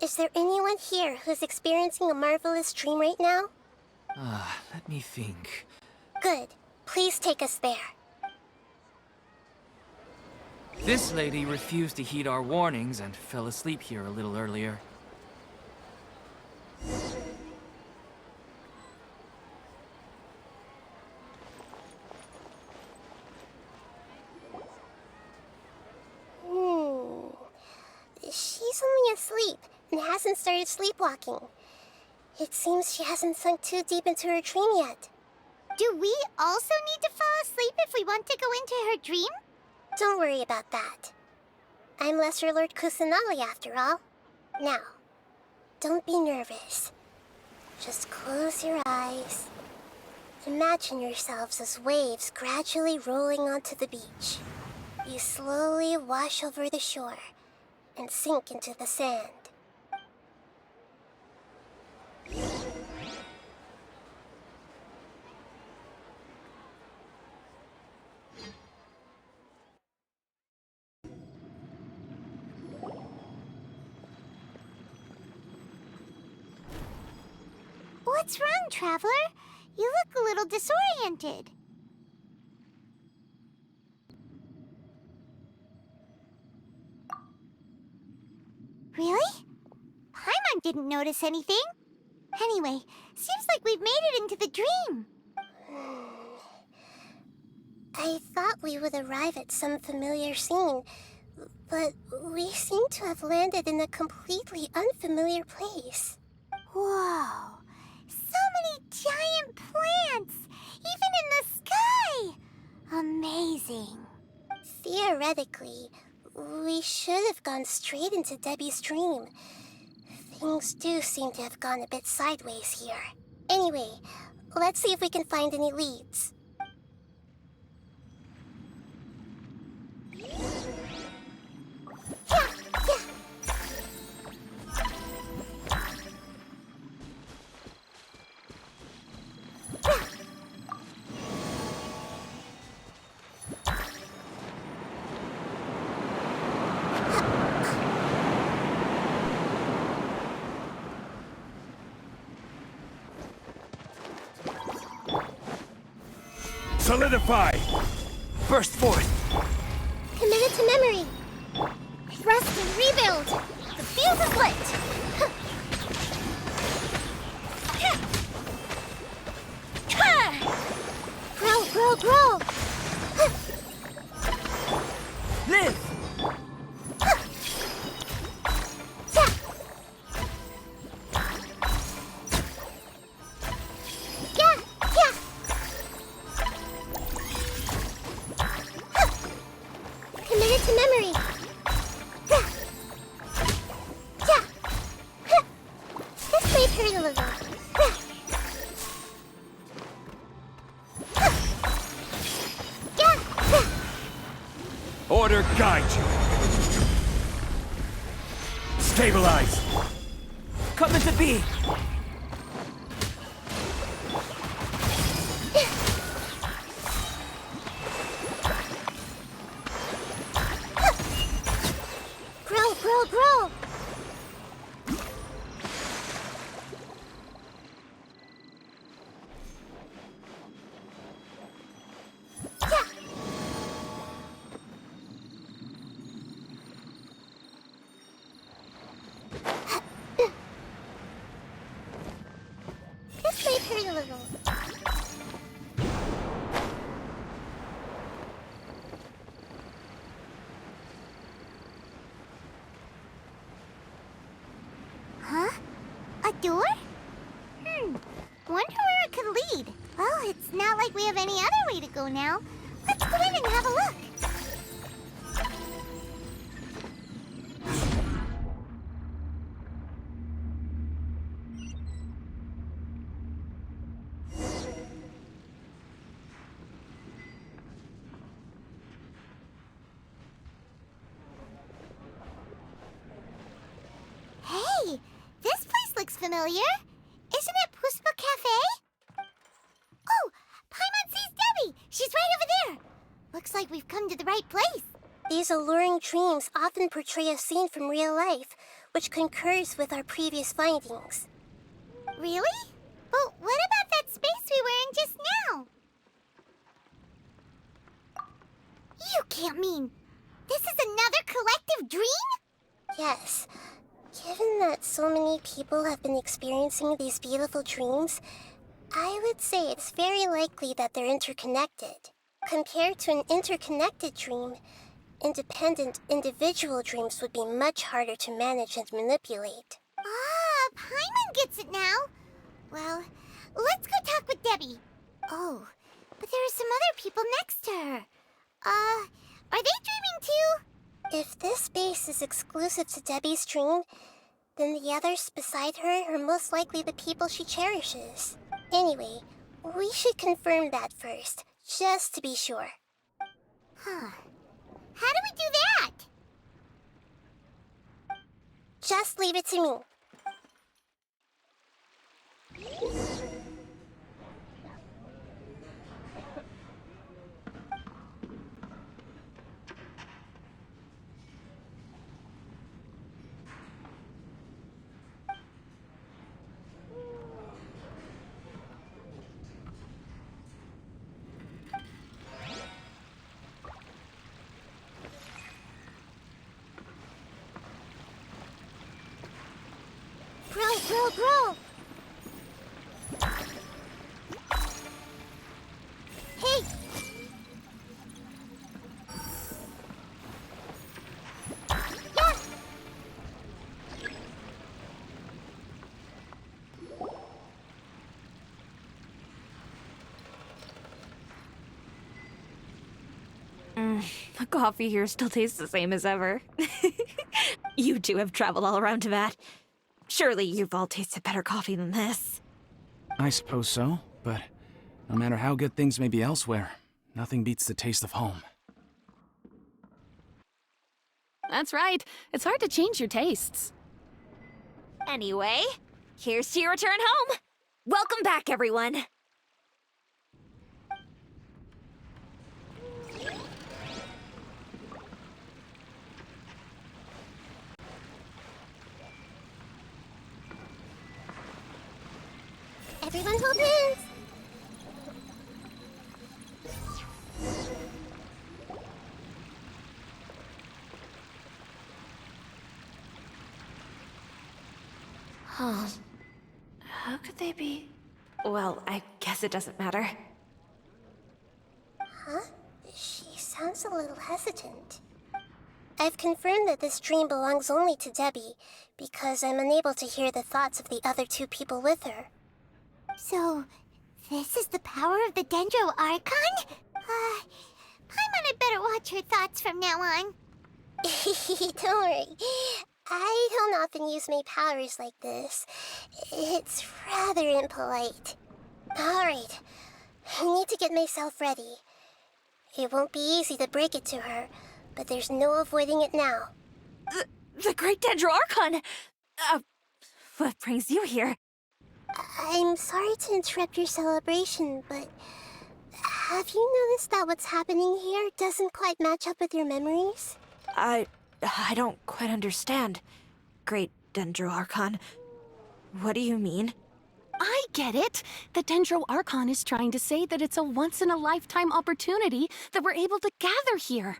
is there anyone here who's experiencing a marvelous dream right now? Let me think. Good. Please take us there. This lady refused to heed our warnings and fell asleep here a little earlier. She's only asleep and hasn't started sleepwalking. It seems she hasn't sunk too deep into her dream yet. Do we also need to fall asleep if we want to go into her dream? Don't worry about that. I'm Lesser Lord Kusanali after all. Now, don't be nervous. Just close your eyes. Imagine yourselves as waves gradually rolling onto the beach. You slowly wash over the shore and sink into the sand. What's wrong, Traveler? You look a little disoriented. Really? Paimon didn't notice anything. Anyway, seems like we've made it into the dream. I thought we would arrive at some familiar scene, but we seem to have landed in a completely unfamiliar place. Whoa! So many giant plants! Even in the sky! Amazing. Theoretically, we should have gone straight into Debbie's dream. Things do seem to have gone a bit sideways here. Anyway, let's see if we can find any leads. Solidify! Burst forth! Committed to memory. Rest and rebuild. The fuse is lit. Grow, grow, grow. Live! Yeah, yeah. Committed to memory. Yeah. This may hurt a little. Order guide you. Stabilize. Come into be! Grow, grow, grow. This may hurt a little. Huh? A door? Wonder where it could lead. Well, it's not like we have any other way to go now. Let's go in and have a look. Hey, this place looks familiar. Isn't it Puspa Cafe? Oh, Paimon sees Debbie. She's right over there. Looks like we've come to the right place. These alluring dreams often portray a scene from real life, which concurs with our previous findings. Really? But what about that space we were in just now? You can't mean this is another collective dream? Yes. Given that so many people have been experiencing these beautiful dreams, I would say it's very likely that they're interconnected. Compared to an interconnected dream, independent individual dreams would be much harder to manage and manipulate. Ah, Paimon gets it now. Well, let's go talk with Debbie. Oh, but there are some other people next to her. Are they dreaming too? If this space is exclusive to Debbie's dream, then the others beside her are most likely the people she cherishes. Anyway, we should confirm that first, just to be sure. Huh. How do we do that? Just leave it to me. Grow, grow, grow! Hey! Yeah! The coffee here still tastes the same as ever. You two have traveled all around Tibet. Surely you've all tasted better coffee than this. I suppose so, but no matter how good things may be elsewhere, nothing beats the taste of home. That's right. It's hard to change your tastes. Anyway, here's to your return home. Welcome back, everyone. Everyone hold hands! could they be? Well, I guess it doesn't matter. Huh? She sounds a little hesitant. I've confirmed that this dream belongs only to Debbie, because I'm unable to hear the thoughts of the other two people with her. So, this is the power of the Dendro Archon? Paimon had better watch her thoughts from now on. Don't worry. I don't often use my powers like this. It's rather impolite. Alright, I need to get myself ready. It won't be easy to break it to her, but there's no avoiding it now. The Great Dendro Archon! What brings you here? I'm sorry to interrupt your celebration, but have you noticed that what's happening here doesn't quite match up with your memories? I don't quite understand. Great Dendro Archon. What do you mean? I get it. The Dendro Archon is trying to say that it's a once-in-a-lifetime opportunity that we're able to gather here.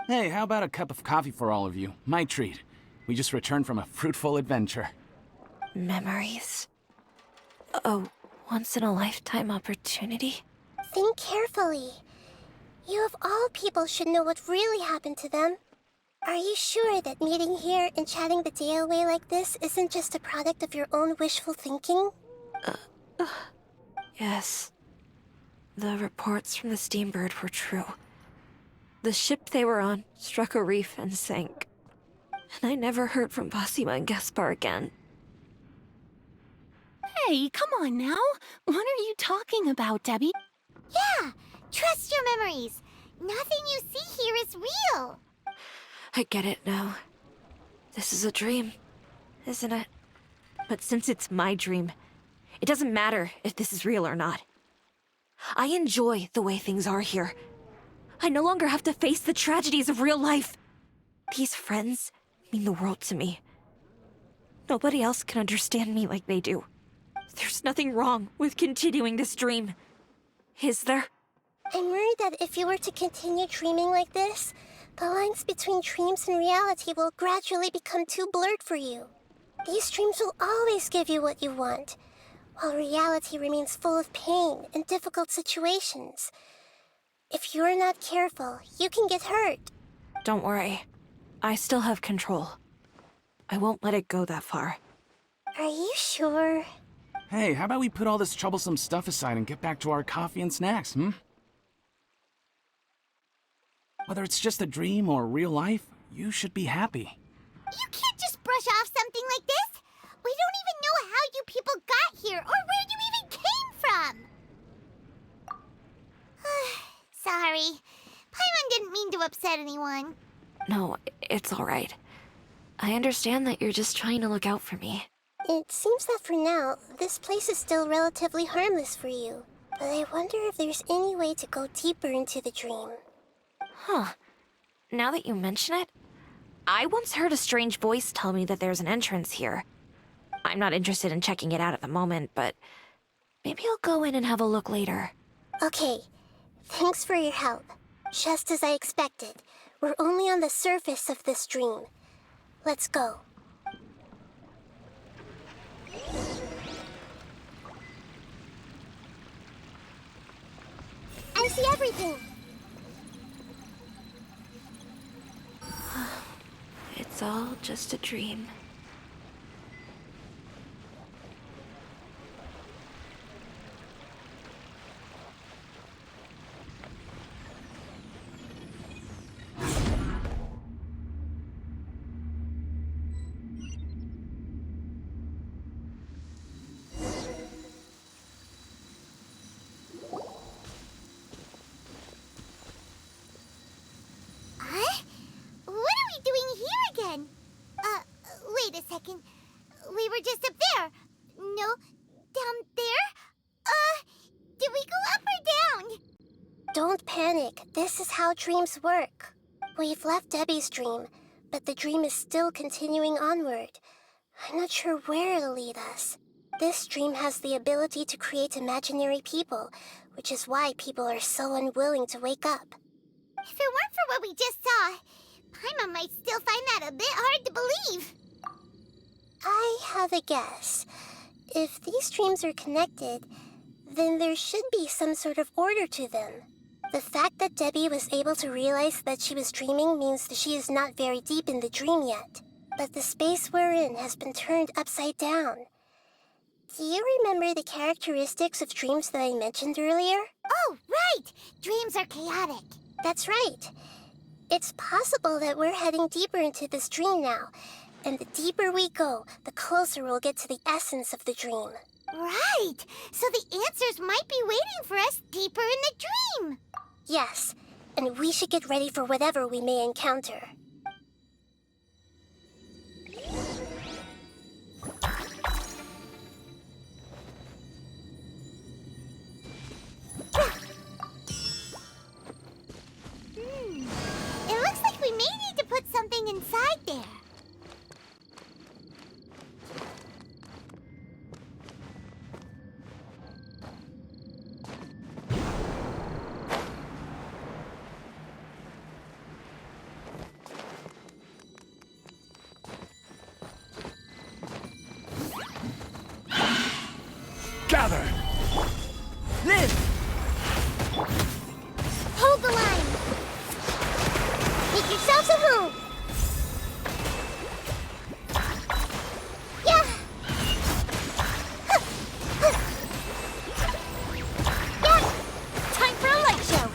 Hey, how about a cup of coffee for all of you? My treat. We just returned from a fruitful adventure. Memories. A once-in-a-lifetime opportunity? Think carefully. You of all people should know what really happened to them. Are you sure that meeting here and chatting the day away like this isn't just a product of your own wishful thinking? Yes. The reports from the Steambird were true. The ship they were on struck a reef and sank. And I never heard from Basima and Gaspar again. Hey, come on now. What are you talking about, Debbie? Yeah, trust your memories. Nothing you see here is real. I get it now. This is a dream, isn't it? But since it's my dream, it doesn't matter if this is real or not. I enjoy the way things are here. I no longer have to face the tragedies of real life. These friends mean the world to me. Nobody else can understand me like they do. There's nothing wrong with continuing this dream. Is there? I'm worried that if you were to continue dreaming like this, the lines between dreams and reality will gradually become too blurred for you. These dreams will always give you what you want, while reality remains full of pain and difficult situations. If you're not careful, you can get hurt. Don't worry. I still have control. I won't let it go that far. Are you sure? Hey, how about we put all this troublesome stuff aside and get back to our coffee and snacks, Whether it's just a dream or real life, you should be happy. You can't just brush off something like this. We don't even know how you people got here or where you even came from. Sorry. Paimon didn't mean to upset anyone. No, it's all right. I understand that you're just trying to look out for me. It seems that for now, this place is still relatively harmless for you. But I wonder if there's any way to go deeper into the dream. Huh. Now that you mention it, I once heard a strange voice tell me that there's an entrance here. I'm not interested in checking it out at the moment, but maybe I'll go in and have a look later. Okay, thanks for your help. Just as I expected, we're only on the surface of this dream. Let's go. I see everything. It's all just a dream. Wait a second. We were just up there. No, down there? Did we go up or down? Don't panic. This is how dreams work. We've left Debbie's dream, but the dream is still continuing onward. I'm not sure where it'll lead us. This dream has the ability to create imaginary people, which is why people are so unwilling to wake up. If it weren't for what we just saw, Paimon might still find that a bit hard to believe. I have a guess. If these dreams are connected, then there should be some sort of order to them. The fact that Debbie was able to realize that she was dreaming means that she is not very deep in the dream yet. But the space we're in has been turned upside down. Do you remember the characteristics of dreams that I mentioned earlier? Oh, right! Dreams are chaotic. That's right. It's possible that we're heading deeper into this dream now. And the deeper we go, the closer we'll get to the essence of the dream. Right! So the answers might be waiting for us deeper in the dream. Yes, and we should get ready for whatever we may encounter. It looks like we may need to put something inside there. Gather! Live! Hold the line! Make yourselves at home! Yeah! Yeah! Time for a light show!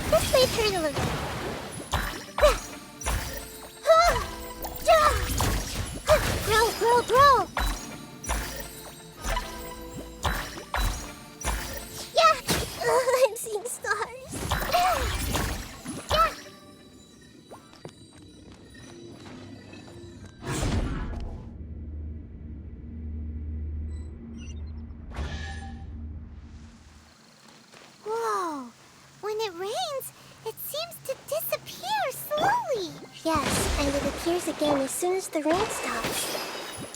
This may hurt a little. Grow! Yeah! I'm seeing stars. Yeah! Whoa! When it rains, it seems to disappear slowly. Yes, and it appears again as soon as the rain stops.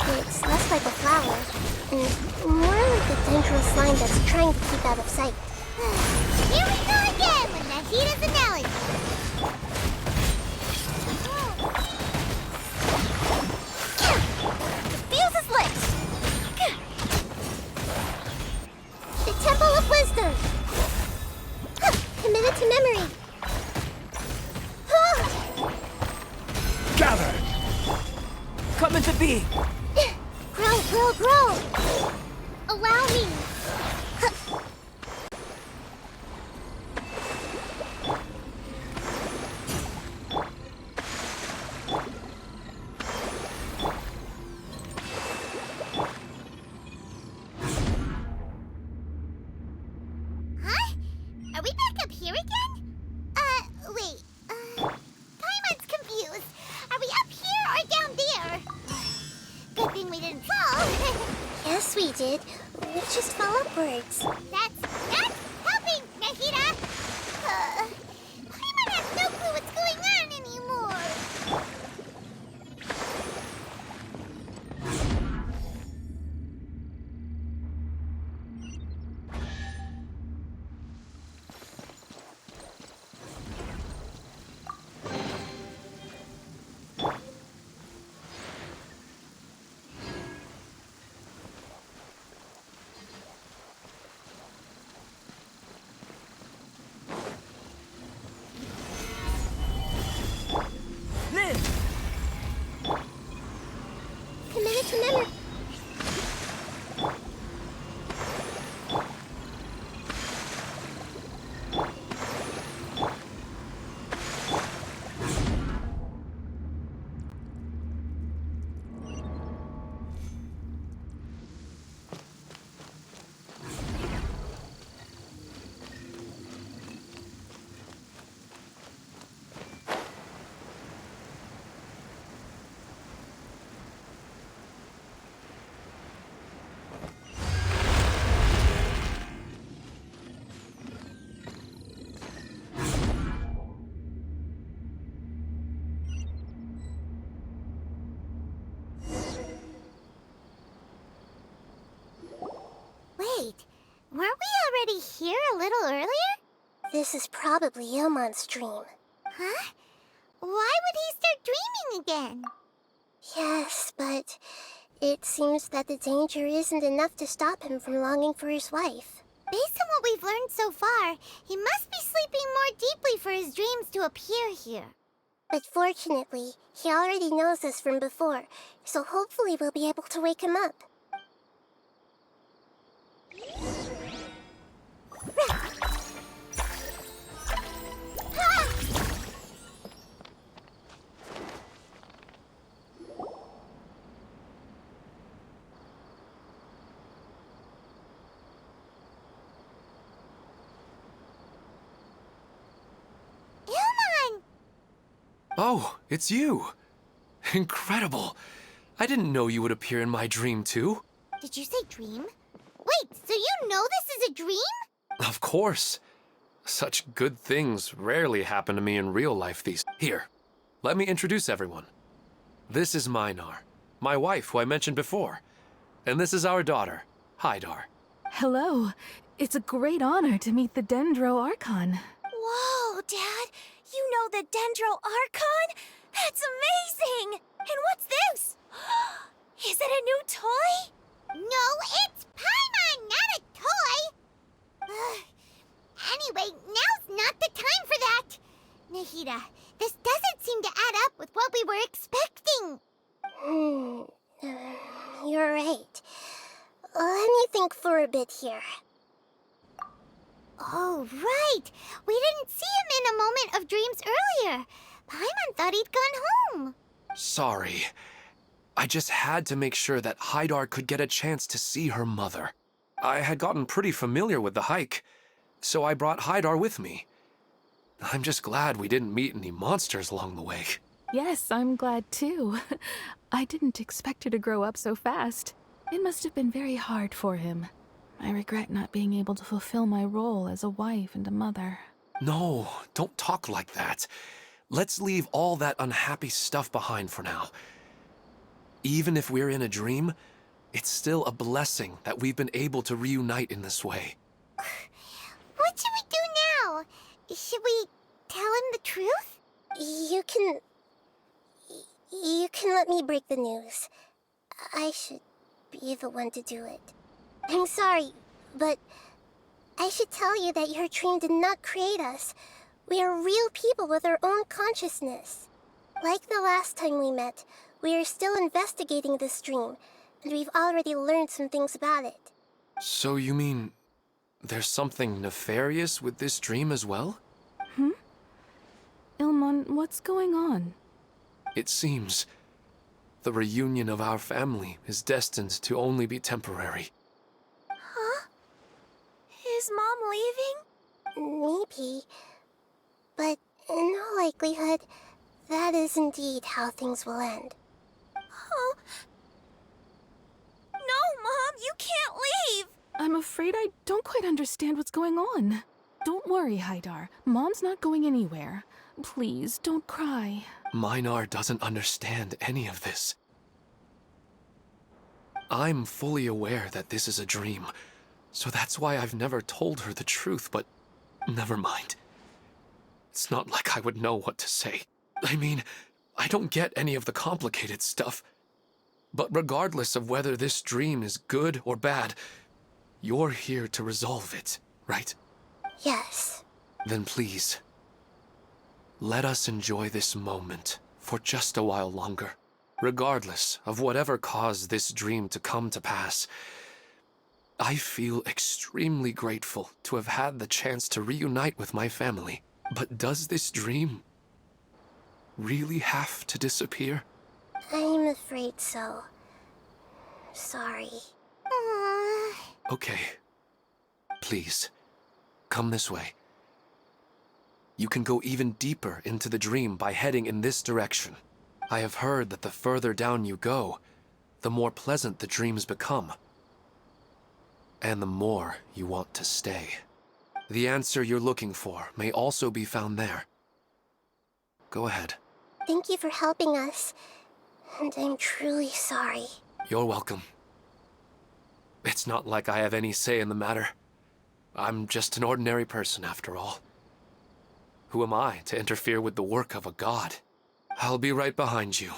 It's less like a flower, and more like a dendro slime that's trying to keep out of sight. Here we go again with Nahida's analogy. The fuse is lit. The Temple of Wisdom! Committed to memory! Gather! Come into being! Grow! Allow me. Huh? Are we back up here again? Wait. Paimon's confused. Are we up here or down there? Good thing we didn't fall. Yes, we did. We just fell upwards. That's helping, Nahida. Paimon has no clue what's going on anymore. This is probably Ilmon's dream. Huh? Why would he start dreaming again? Yes, but it seems that the danger isn't enough to stop him from longing for his wife. Based on what we've learned so far, he must be sleeping more deeply for his dreams to appear here. But fortunately, he already knows us from before, so hopefully we'll be able to wake him up. Oh, it's you! Incredible! I didn't know you would appear in my dream, too. Did you say dream? Wait, so you know this is a dream? Of course. Such good things rarely happen to me in real life these... Here, let me introduce everyone. This is Minar, my wife who I mentioned before. And this is our daughter, Hydar. Hello. It's a great honor to meet the Dendro Archon. Whoa, Dad! You know the Dendro Archon? That's amazing! And what's this? Is it a new toy? No, it's Paimon, not a toy! Anyway, now's not the time for that! Nahida, this doesn't seem to add up with what we were expecting. You're right. Let me think for a bit here. Oh, right! We didn't see him in a moment of dreams earlier. Paimon thought he'd gone home. Sorry. I just had to make sure that Hydar could get a chance to see her mother. I had gotten pretty familiar with the hike, so I brought Hydar with me. I'm just glad we didn't meet any monsters along the way. Yes, I'm glad too. I didn't expect her to grow up so fast. It must have been very hard for him. I regret not being able to fulfill my role as a wife and a mother. No, don't talk like that. Let's leave all that unhappy stuff behind for now. Even if we're in a dream, it's still a blessing that we've been able to reunite in this way. What should we do now? Should we tell him the truth? You can let me break the news. I should be the one to do it. I'm sorry, but I should tell you that your dream did not create us. We are real people with our own consciousness. Like the last time we met, we are still investigating this dream, and we've already learned some things about it. So you mean there's something nefarious with this dream as well? Ilmon, what's going on? It seems the reunion of our family is destined to only be temporary. Huh? Is Mom leaving? Maybe. But in all likelihood, that is indeed how things will end. Oh. No, Mom, you can't leave! I'm afraid I don't quite understand what's going on. Don't worry, Hydar. Mom's not going anywhere. Please, don't cry. Minar doesn't understand any of this. I'm fully aware that this is a dream, so that's why I've never told her the truth, but never mind. It's not like I would know what to say. I mean, I don't get any of the complicated stuff. But regardless of whether this dream is good or bad, you're here to resolve it, right? Yes. Then please, let us enjoy this moment for just a while longer. Regardless of whatever caused this dream to come to pass, I feel extremely grateful to have had the chance to reunite with my family. But does this dream really have to disappear? I'm afraid so. Sorry. Okay. Please, come this way. You can go even deeper into the dream by heading in this direction. I have heard that the further down you go, the more pleasant the dreams become. And the more you want to stay. The answer you're looking for may also be found there. Go ahead. Thank you for helping us. And I'm truly sorry. You're welcome. It's not like I have any say in the matter. I'm just an ordinary person after all. Who am I to interfere with the work of a god? I'll be right behind you.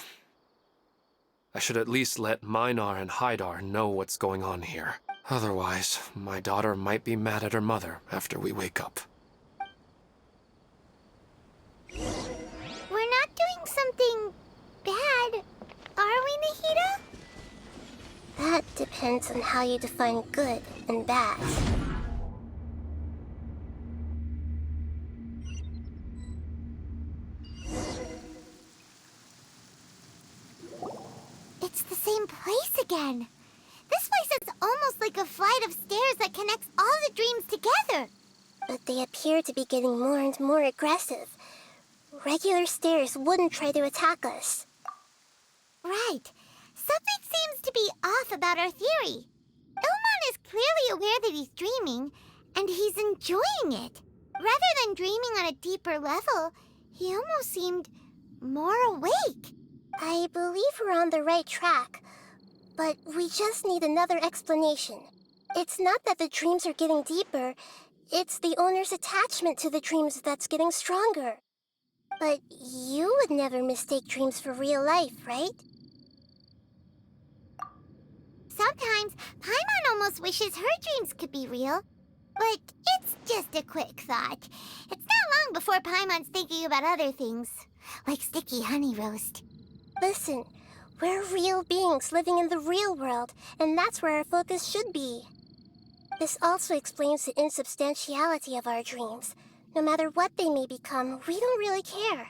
I should at least let Minar and Haidar know what's going on here. Otherwise, my daughter might be mad at her mother after we wake up. We're not doing something bad, are we, Nahida? That depends on how you define good and bad. It's the same place again. This place is almost like a flight of stairs that connects all the dreams together. But they appear to be getting more and more aggressive. Regular stairs wouldn't try to attack us. Right. Something seems to be off about our theory. Ilmon is clearly aware that he's dreaming, and he's enjoying it. Rather than dreaming on a deeper level, he almost seemed more awake. I believe we're on the right track, but we just need another explanation. It's not that the dreams are getting deeper, it's the owner's attachment to the dreams that's getting stronger. But you would never mistake dreams for real life, right? Sometimes, Paimon almost wishes her dreams could be real. But it's just a quick thought. It's not long before Paimon's thinking about other things, like sticky honey roast. Listen, we're real beings living in the real world, and that's where our focus should be. This also explains the insubstantiality of our dreams. No matter what they may become, we don't really care.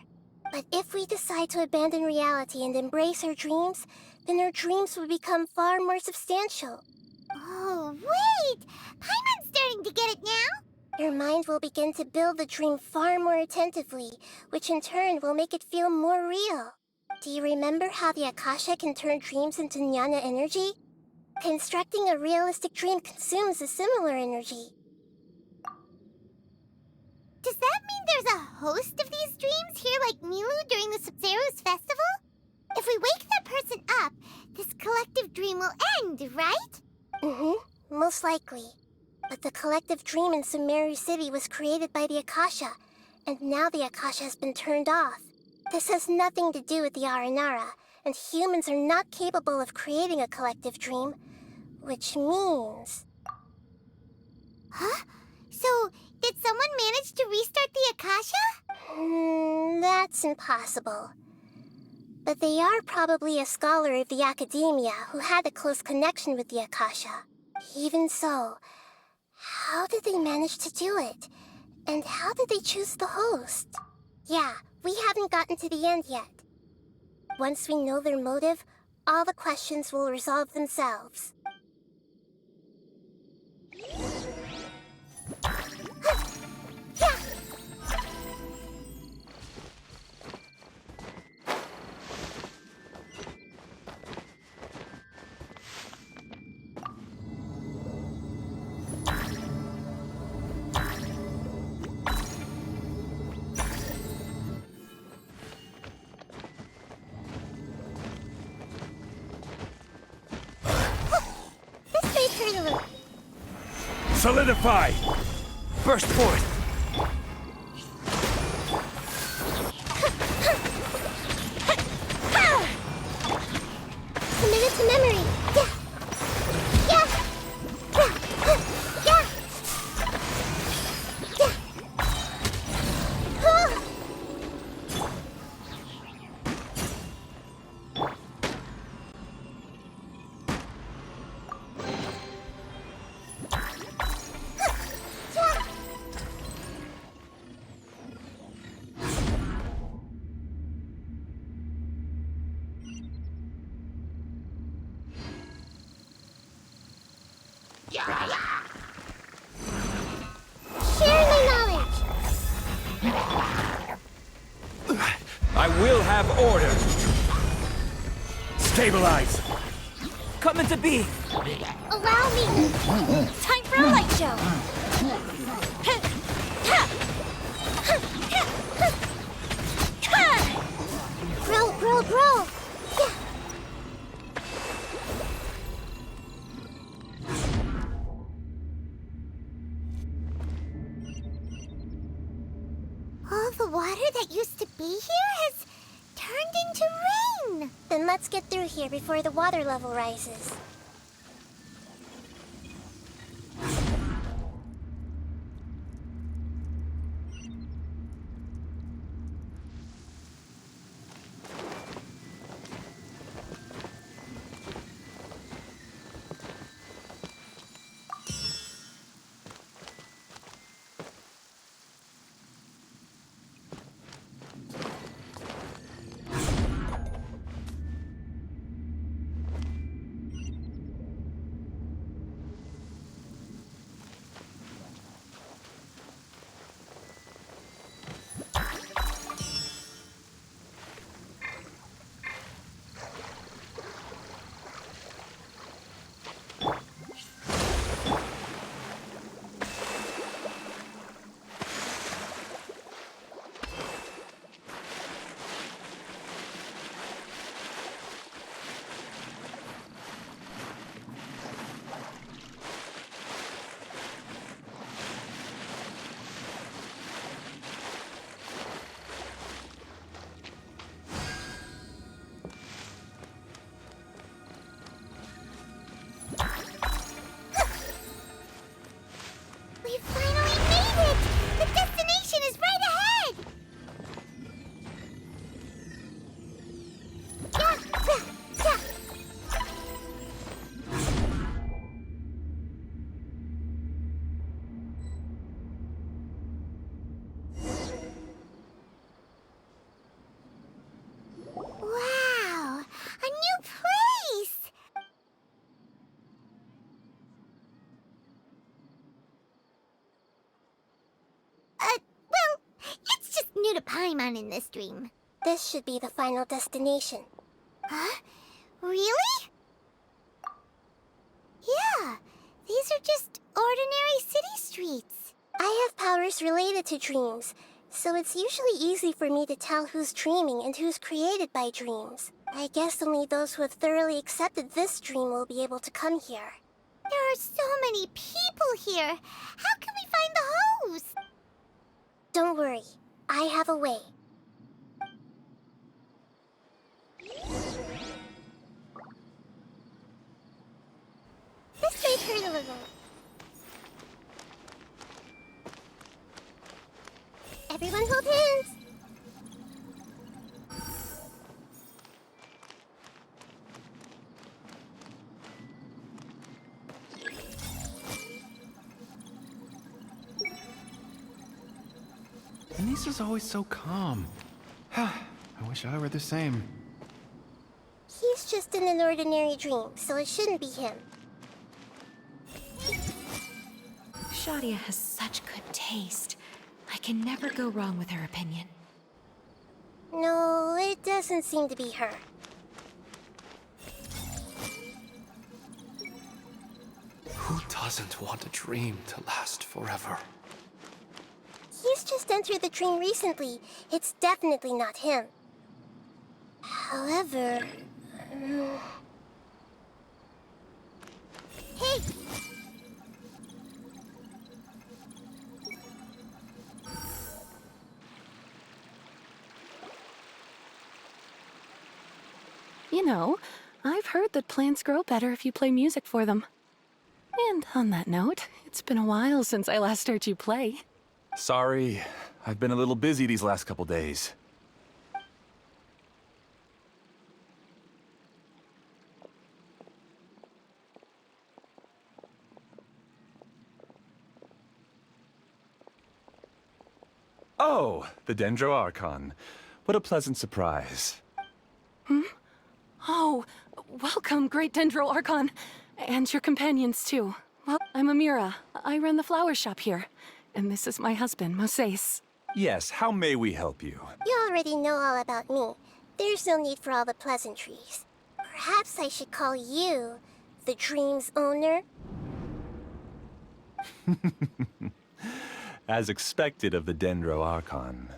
But if we decide to abandon reality and embrace our dreams, then our dreams will become far more substantial. Oh, wait! Paimon's starting to get it now? Your mind will begin to build the dream far more attentively, which in turn will make it feel more real. Do you remember how the akasha can turn dreams into jnana energy? Constructing a realistic dream consumes a similar energy. Does that mean there's a host of these dreams here like Milu during the Sub-Zero's festival? If we wake that person up, this collective dream will end, right? Mm-hmm, most likely. But the collective dream in Sumeru City was created by the akasha, and now the akasha has been turned off. This has nothing to do with the Aranara, and humans are not capable of creating a collective dream, which means... Huh? So, did someone manage to restart the akasha? That's impossible. But they are probably a scholar of the academia who had a close connection with the akasha. Even so, how did they manage to do it? And how did they choose the host? Yeah, we haven't gotten to the end yet. Once we know their motive, all the questions will resolve themselves. Solidify! Burst forth! Commit it to memory! Yeah! Yeah! Share my knowledge! I will have order! Stabilize! Come into being! Allow me! Time for a light show! Grow! Yeah. All the water that used to be here has turned into rain. Then let's get through here before the water level rises. We finally made it! The destination is right ahead! Wow! A new place! Well, it's just new to Paimon in this dream. This should be the final destination. Huh? Really? Yeah, these are just ordinary city streets. I have powers related to dreams, so it's usually easy for me to tell who's dreaming and who's created by dreams. I guess only those who have thoroughly accepted this dream will be able to come here. There are so many people here. How can we find the host? Don't worry, I have a way. This may hurt a little. Everyone hold hands! Anissa's always so calm. I wish I were the same. He's just in an ordinary dream, so it shouldn't be him. Shadia has such good taste. I can never go wrong with her opinion. No, it doesn't seem to be her. Who doesn't want a dream to last forever? He's just entered the dream recently. It's definitely not him. However... Hey! You know, I've heard that plants grow better if you play music for them. And on that note, it's been a while since I last heard you play. Sorry, I've been a little busy these last couple days. Oh, the Dendro Archon. What a pleasant surprise. Oh, welcome, great Dendro Archon. And your companions, too. Well, I'm Amira. I run the flower shop here. And this is my husband, Moses. Yes, how may we help you? You already know all about me. There's no need for all the pleasantries. Perhaps I should call you the dream's owner? As expected of the Dendro Archon.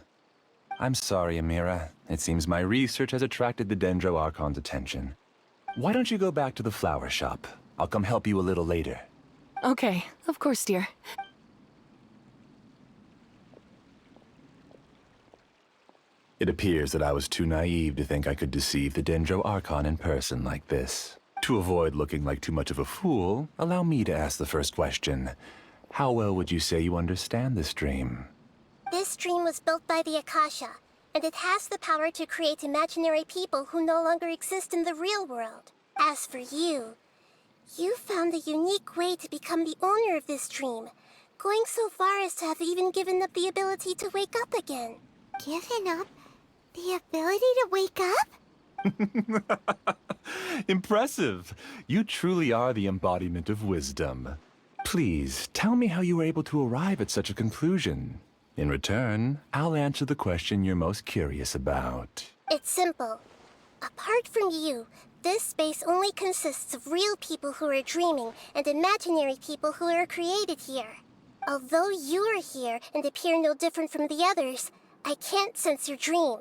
I'm sorry, Amira. It seems my research has attracted the Dendro Archon's attention. Why don't you go back to the flower shop? I'll come help you a little later. Okay, of course, dear. It appears that I was too naive to think I could deceive the Dendro Archon in person like this. To avoid looking like too much of a fool, allow me to ask the first question. How well would you say you understand this dream? This dream was built by the Akasha, and it has the power to create imaginary people who no longer exist in the real world. As for you, you found a unique way to become the owner of this dream, going so far as to have even given up the ability to wake up again. Given up the ability to wake up? Impressive! You truly are the embodiment of wisdom. Please, tell me how you were able to arrive at such a conclusion. In return, I'll answer the question you're most curious about. It's simple. Apart from you, this space only consists of real people who are dreaming and imaginary people who are created here. Although you are here and appear no different from the others, I can't sense your dream.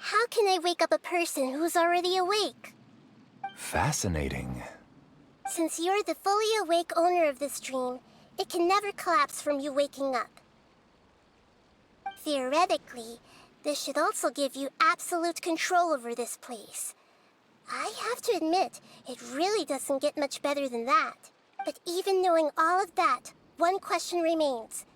How can I wake up a person who's already awake? Fascinating. Since you're the fully awake owner of this dream, it can never collapse from you waking up. Theoretically, this should also give you absolute control over this place. I have to admit, it really doesn't get much better than that. But even knowing all of that, one question remains.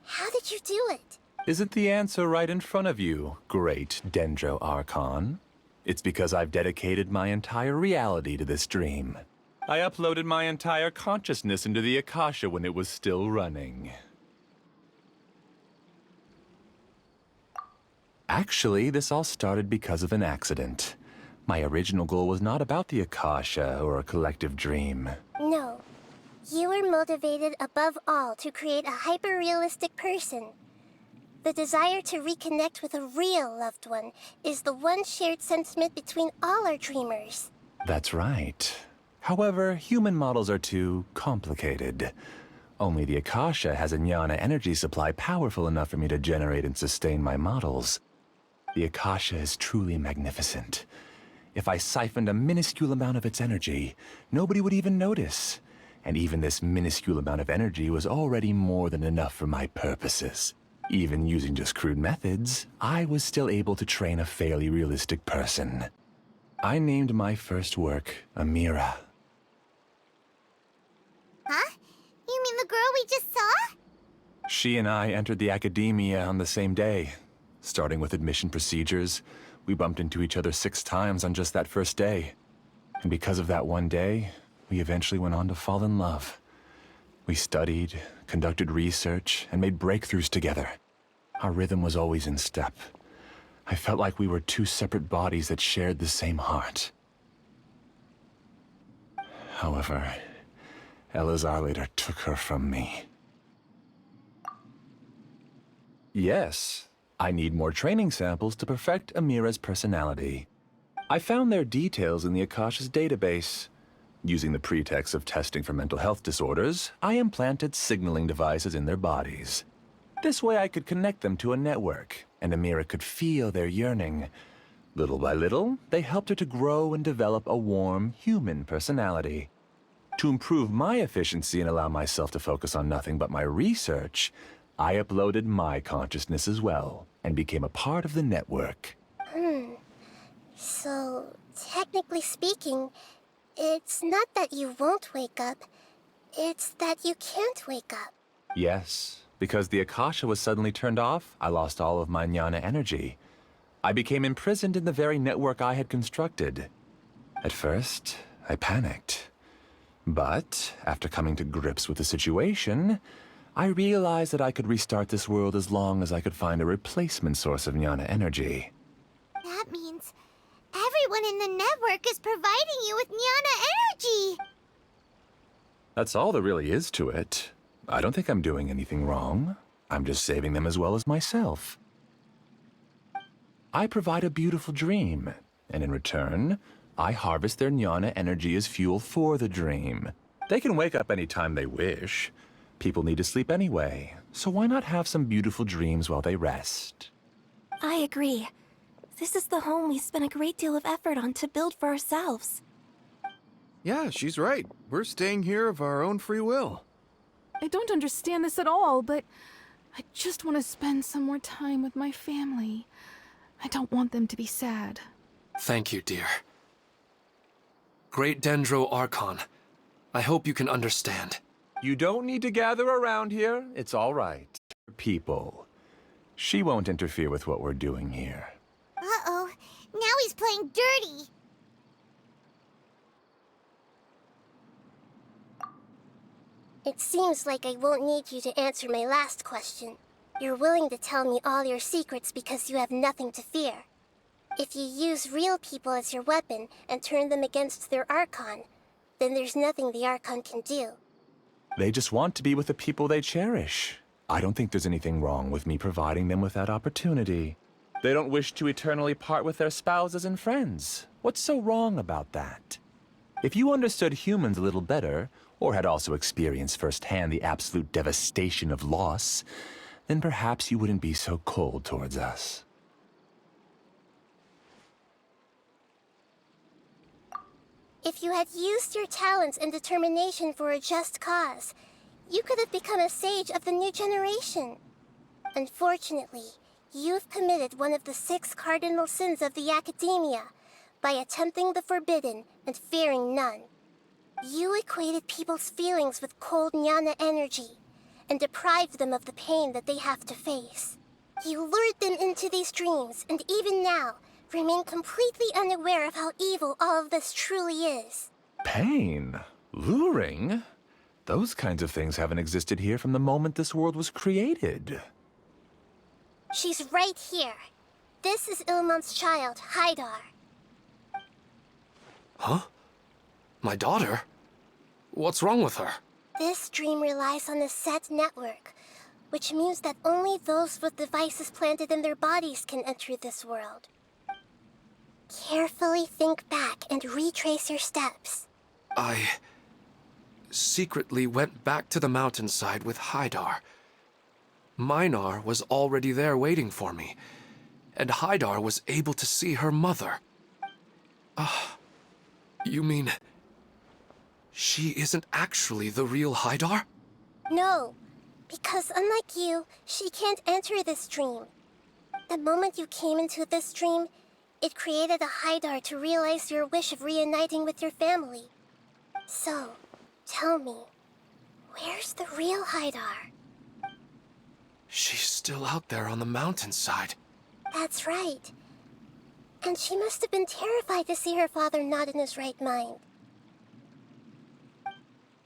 How did you do it? Isn't the answer right in front of you, great Dendro Archon? It's because I've dedicated my entire reality to this dream. I uploaded my entire consciousness into the Akasha when it was still running. Actually, this all started because of an accident. My original goal was not about the Akasha or a collective dream. No. You were motivated above all to create a hyper-realistic person. The desire to reconnect with a real loved one is the one shared sentiment between all our dreamers. That's right. However, human models are too complicated. Only the Akasha has a jnana energy supply powerful enough for me to generate and sustain my models. The Akasha is truly magnificent. If I siphoned a minuscule amount of its energy, nobody would even notice. And even this minuscule amount of energy was already more than enough for my purposes. Even using just crude methods, I was still able to train a fairly realistic person. I named my first work Amira. Huh? You mean the girl we just saw? She and I entered the academia on the same day. Starting with admission procedures, we bumped into each other 6 times on just that first day. And because of that one day, we eventually went on to fall in love. We studied, conducted research, and made breakthroughs together. Our rhythm was always in step. I felt like we were 2 separate bodies that shared the same heart. However, Elazar later took her from me. Yes, I need more training samples to perfect Amira's personality. I found their details in the Akasha's database. Using the pretext of testing for mental health disorders, I implanted signaling devices in their bodies. This way I could connect them to a network, and Amira could feel their yearning. Little by little, they helped her to grow and develop a warm, human personality. To improve my efficiency and allow myself to focus on nothing but my research, I uploaded my consciousness as well, and became a part of the network. So, technically speaking, it's not that you won't wake up, it's that you can't wake up. Yes, because the Akasha was suddenly turned off, I lost all of my jnana energy. I became imprisoned in the very network I had constructed. At first, I panicked. But, after coming to grips with the situation, I realized that I could restart this world as long as I could find a replacement source of jnana energy. That means everyone in the network is providing you with jnana energy! That's all there really is to it. I don't think I'm doing anything wrong. I'm just saving them as well as myself. I provide a beautiful dream, and in return, I harvest their jnana energy as fuel for the dream. They can wake up any time they wish. People need to sleep anyway, so why not have some beautiful dreams while they rest? I agree. This is the home we spent a great deal of effort on to build for ourselves. Yeah, she's right. We're staying here of our own free will. I don't understand this at all, but I just want to spend some more time with my family. I don't want them to be sad. Thank you, dear. Great Dendro Archon, I hope you can understand. You don't need to gather around here. It's all right. People. She won't interfere with what we're doing here. Uh-oh. Now he's playing dirty. It seems like I won't need you to answer my last question. You're willing to tell me all your secrets because you have nothing to fear. If you use real people as your weapon and turn them against their Archon, then there's nothing the Archon can do. They just want to be with the people they cherish. I don't think there's anything wrong with me providing them with that opportunity. They don't wish to eternally part with their spouses and friends. What's so wrong about that? If you understood humans a little better, or had also experienced firsthand the absolute devastation of loss, then perhaps you wouldn't be so cold towards us. If you had used your talents and determination for a just cause, you could have become a sage of the new generation. Unfortunately, you've committed one of the 6 cardinal sins of the Academia by attempting the forbidden and fearing none. You equated people's feelings with cold jnana energy and deprived them of the pain that they have to face. You lured them into these dreams, and even now, remain completely unaware of how evil all of this truly is. Pain? Luring? Those kinds of things haven't existed here from the moment this world was created. She's right here. This is Ilmon's child, Haidar. Huh? My daughter? What's wrong with her? This dream relies on a set network, which means that only those with devices planted in their bodies can enter this world. Carefully think back and retrace your steps. I secretly went back to the mountainside with Haidar. Minar was already there waiting for me, and Haidar was able to see her mother. You mean she isn't actually the real Haidar? No, because unlike you, she can't enter this dream. The moment you came into this dream, it created a Haidar to realize your wish of reuniting with your family. So, tell me, where's the real Haidar? She's still out there on the mountainside. That's right. And she must have been terrified to see her father not in his right mind.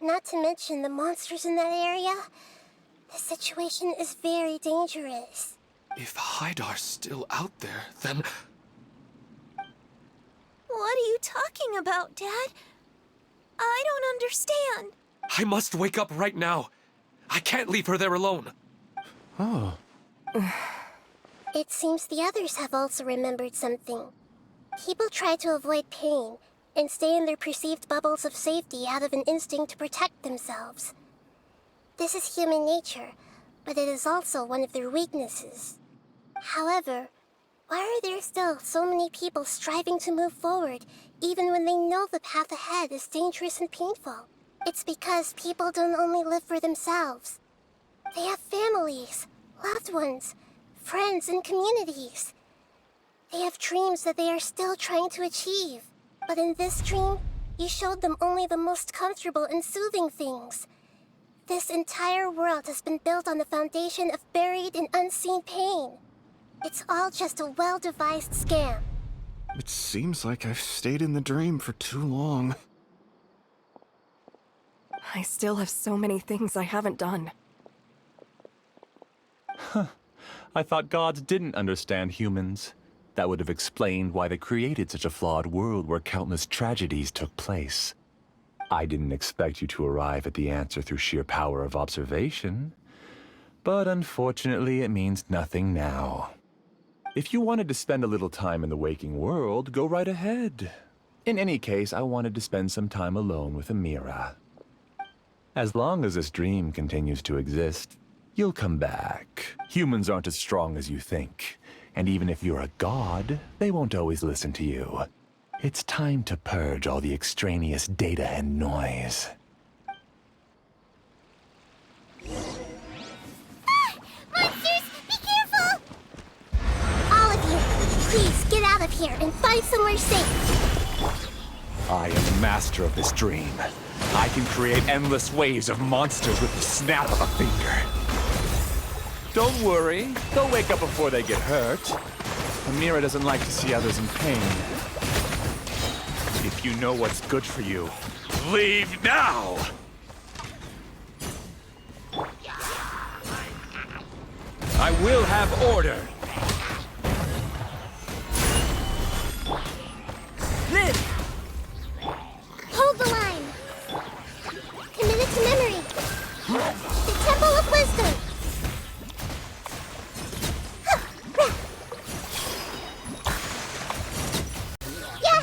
Not to mention the monsters in that area. The situation is very dangerous. If Haidar's still out there, then... What are you talking about, Dad? I don't understand. I must wake up right now. I can't leave her there alone. Oh. It seems the others have also remembered something. People try to avoid pain and stay in their perceived bubbles of safety out of an instinct to protect themselves. This is human nature, but it is also one of their weaknesses. However, why are there still so many people striving to move forward, even when they know the path ahead is dangerous and painful? It's because people don't only live for themselves. They have families, loved ones, friends, and communities. They have dreams that they are still trying to achieve. But in this dream, you showed them only the most comfortable and soothing things. This entire world has been built on the foundation of buried and unseen pain. It's all just a well-devised scam. It seems like I've stayed in the dream for too long. I still have so many things I haven't done. Huh. I thought gods didn't understand humans. That would have explained why they created such a flawed world where countless tragedies took place. I didn't expect you to arrive at the answer through sheer power of observation. But unfortunately, it means nothing now. If you wanted to spend a little time in the waking world, go right ahead. In any case, I wanted to spend some time alone with Amira. As long as this dream continues to exist, you'll come back. Humans aren't as strong as you think. And even if you're a god, they won't always listen to you. It's time to purge all the extraneous data and noise. Monsters, be careful! All of you, Please, get out of here and find somewhere safe. I am master of this dream. I can create endless waves of monsters with the snap of a finger. Don't worry, they'll wake up before they get hurt. Amira doesn't like to see others in pain. If you know what's good for you, leave now! I will have order. Liv! Hold the line. Commit it to memory. The Temple of Wisdom. Yeah.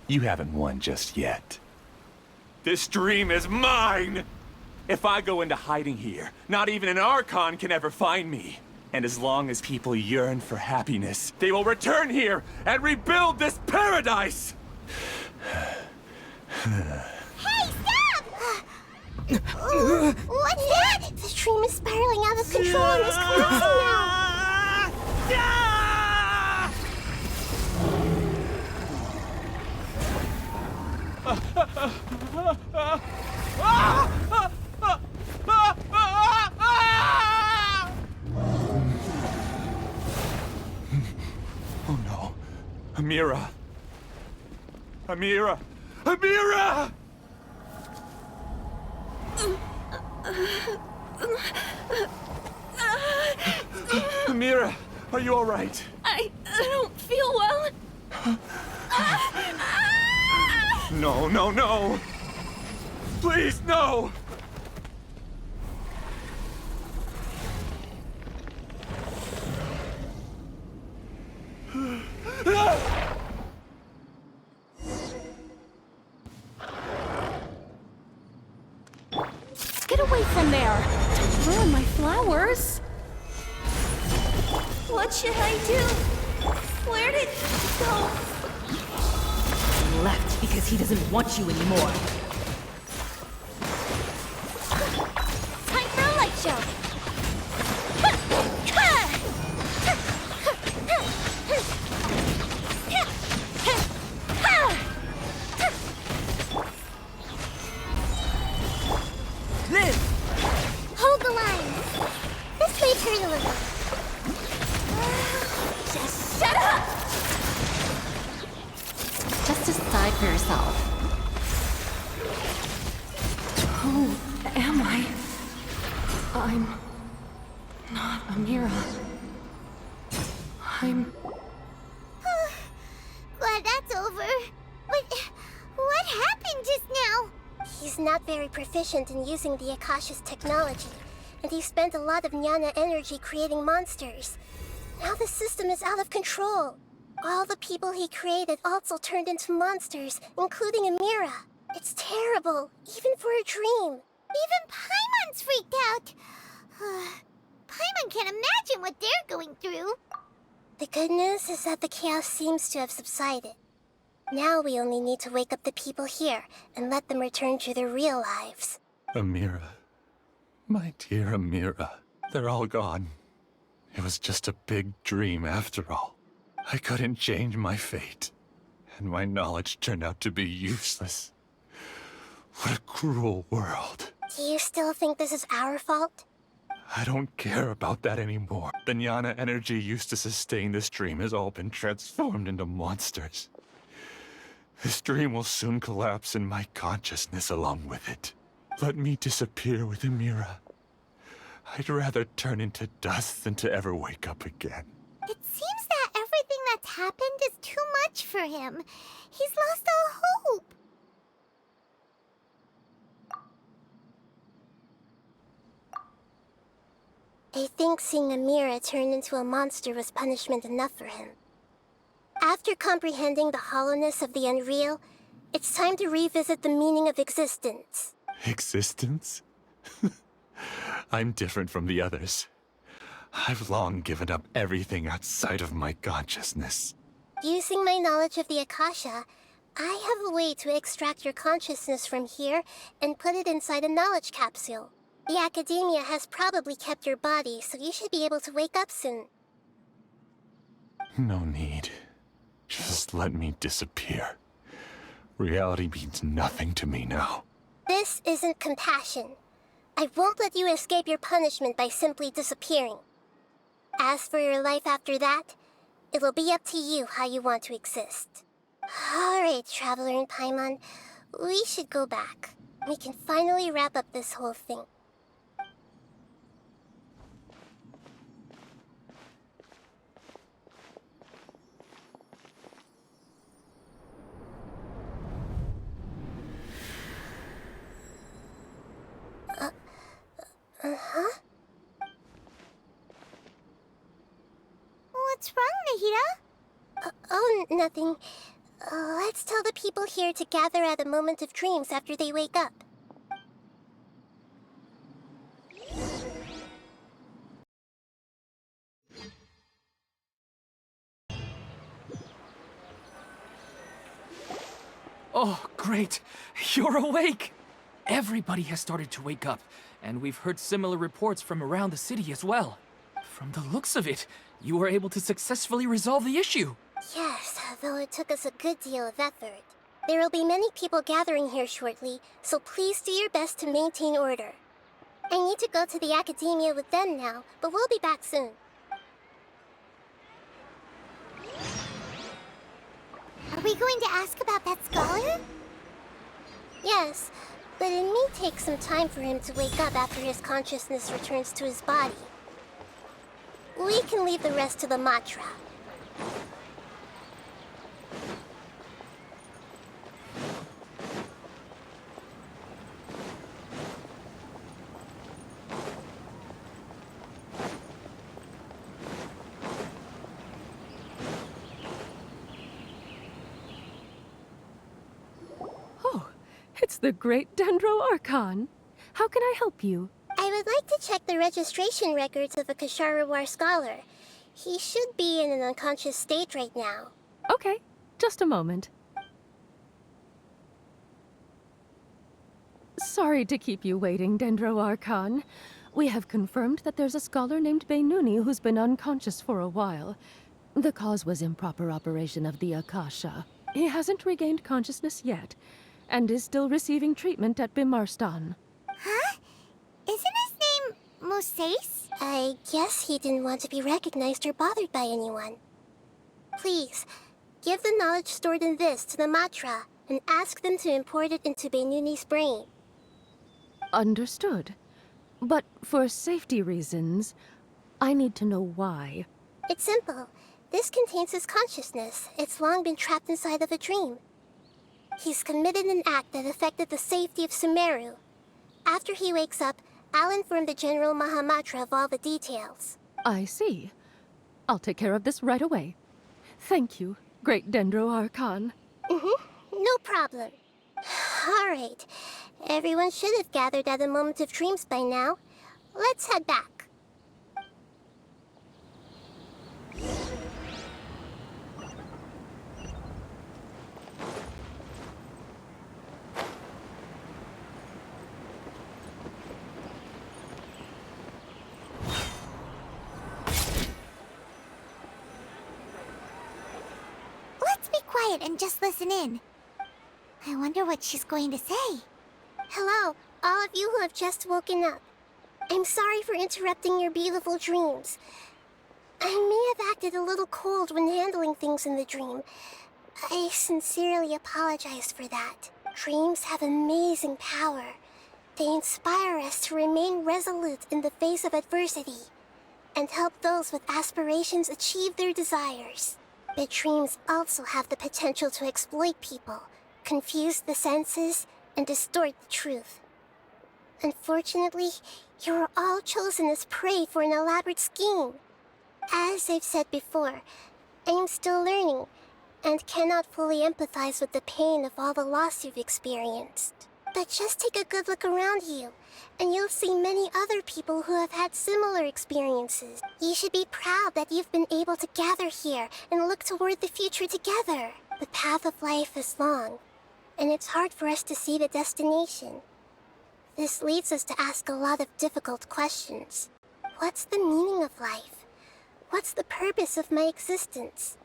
You haven't won just yet. This dream is mine! If I go into hiding here, not even an Archon can ever find me. And as long as people yearn for happiness, they will return here and rebuild this paradise! Hey, stop! What's that? The dream is spiraling out of control and is collapsing now. Oh no. Amira. Amira! Amira! Amira, are you all right? I don't feel well. No, no, no! Please, no! Get away from there! Don't ruin my flowers! What should I do? Where did he go? He left because he doesn't want you anymore. Time for a light show. Liv! Hold the line. This may hurt a little. Just shut up! Just decide for yourself. Who am I? I'm not Amira. I'm... Glad that's over. But what happened just now? He's not very proficient in using the Akasha's technology, and he spent a lot of Jnana energy creating monsters. Now the system is out of control. All the people he created also turned into monsters, including Amira. It's terrible, even for a dream. Even Paimon's freaked out. Paimon can't imagine what they're going through. The good news is that the chaos seems to have subsided. Now we only need to wake up the people here and let them return to their real lives. Amira. My dear Amira. They're all gone. It was just a big dream after all. I couldn't change my fate, and my knowledge turned out to be useless. What a cruel world. Do you still think this is our fault? I don't care about that anymore. The Jnana energy used to sustain this dream has all been transformed into monsters. This dream will soon collapse and my consciousness along with it. Let me disappear with Amira. I'd rather turn into dust than to ever wake up again. It seems that everything that's happened is too much for him. He's lost all hope. I think seeing Amira turn into a monster was punishment enough for him. After comprehending the hollowness of the unreal, it's time to revisit the meaning of existence. Existence? I'm different from the others. I've long given up everything outside of my consciousness. Using my knowledge of the Akasha, I have a way to extract your consciousness from here and put it inside a knowledge capsule. The academia has probably kept your body, so you should be able to wake up soon. No need. Just let me disappear. Reality means nothing to me now. This isn't compassion. I won't let you escape your punishment by simply disappearing. As for your life after that, it'll be up to you how you want to exist. Alright, Traveler in Paimon, we should go back. We can finally wrap up this whole thing. Uh-huh? What's wrong, Nahida? Oh, nothing. Let's tell the people here to gather at a moment of dreams after they wake up. Oh, great! You're awake! Everybody has started to wake up, and we've heard similar reports from around the city as well. From the looks of it, you were able to successfully resolve the issue. Yes, though it took us a good deal of effort. There will be many people gathering here shortly, so please do your best to maintain order. I need to go to the academia with them now, but we'll be back soon. Are we going to ask about that scholar? Yes, but it may take some time for him to wake up after his consciousness returns to his body. We can leave the rest to the mantra. It's the great Dendro Archon. How can I help you? I would like to check the registration records of a Kasharawar scholar. He should be in an unconscious state right now. Okay, just a moment. Sorry to keep you waiting, Dendro Archon. We have confirmed that there's a scholar named Beinuni who's been unconscious for a while. The cause was improper operation of the akasha. He hasn't regained consciousness yet, and is still receiving treatment at Bimarstan. Huh? Isn't his name Moses? I guess he didn't want to be recognized or bothered by anyone. Please, give the knowledge stored in this to the mantra and ask them to import it into Beinuni's brain. Understood. But for safety reasons, I need to know why. It's simple. This contains his consciousness. It's long been trapped inside of a dream. He's committed an act that affected the safety of Sumeru. After he wakes up, I'll inform the General Mahamatra of all the details. I see. I'll take care of this right away. Thank you, great Dendro Archon. No problem. Alright. Everyone should have gathered at a moment of dreams by now. Let's head back. Let's be quiet and just listen in. I wonder what she's going to say. Hello, all of you who have just woken up. I'm sorry for interrupting your beautiful dreams. I may have acted a little cold when handling things in the dream. I sincerely apologize for that. Dreams have amazing power. They inspire us to remain resolute in the face of adversity and help those with aspirations achieve their desires. But dreams also have the potential to exploit people, confuse the senses, and distort the truth. Unfortunately, you are all chosen as prey for an elaborate scheme. As I've said before, I am still learning, and cannot fully empathize with the pain of all the loss you've experienced. But just take a good look around you, and you'll see many other people who have had similar experiences. You should be proud that you've been able to gather here and look toward the future together. The path of life is long, and it's hard for us to see the destination. This leads us to ask a lot of difficult questions. What's the meaning of life? What's the purpose of my existence?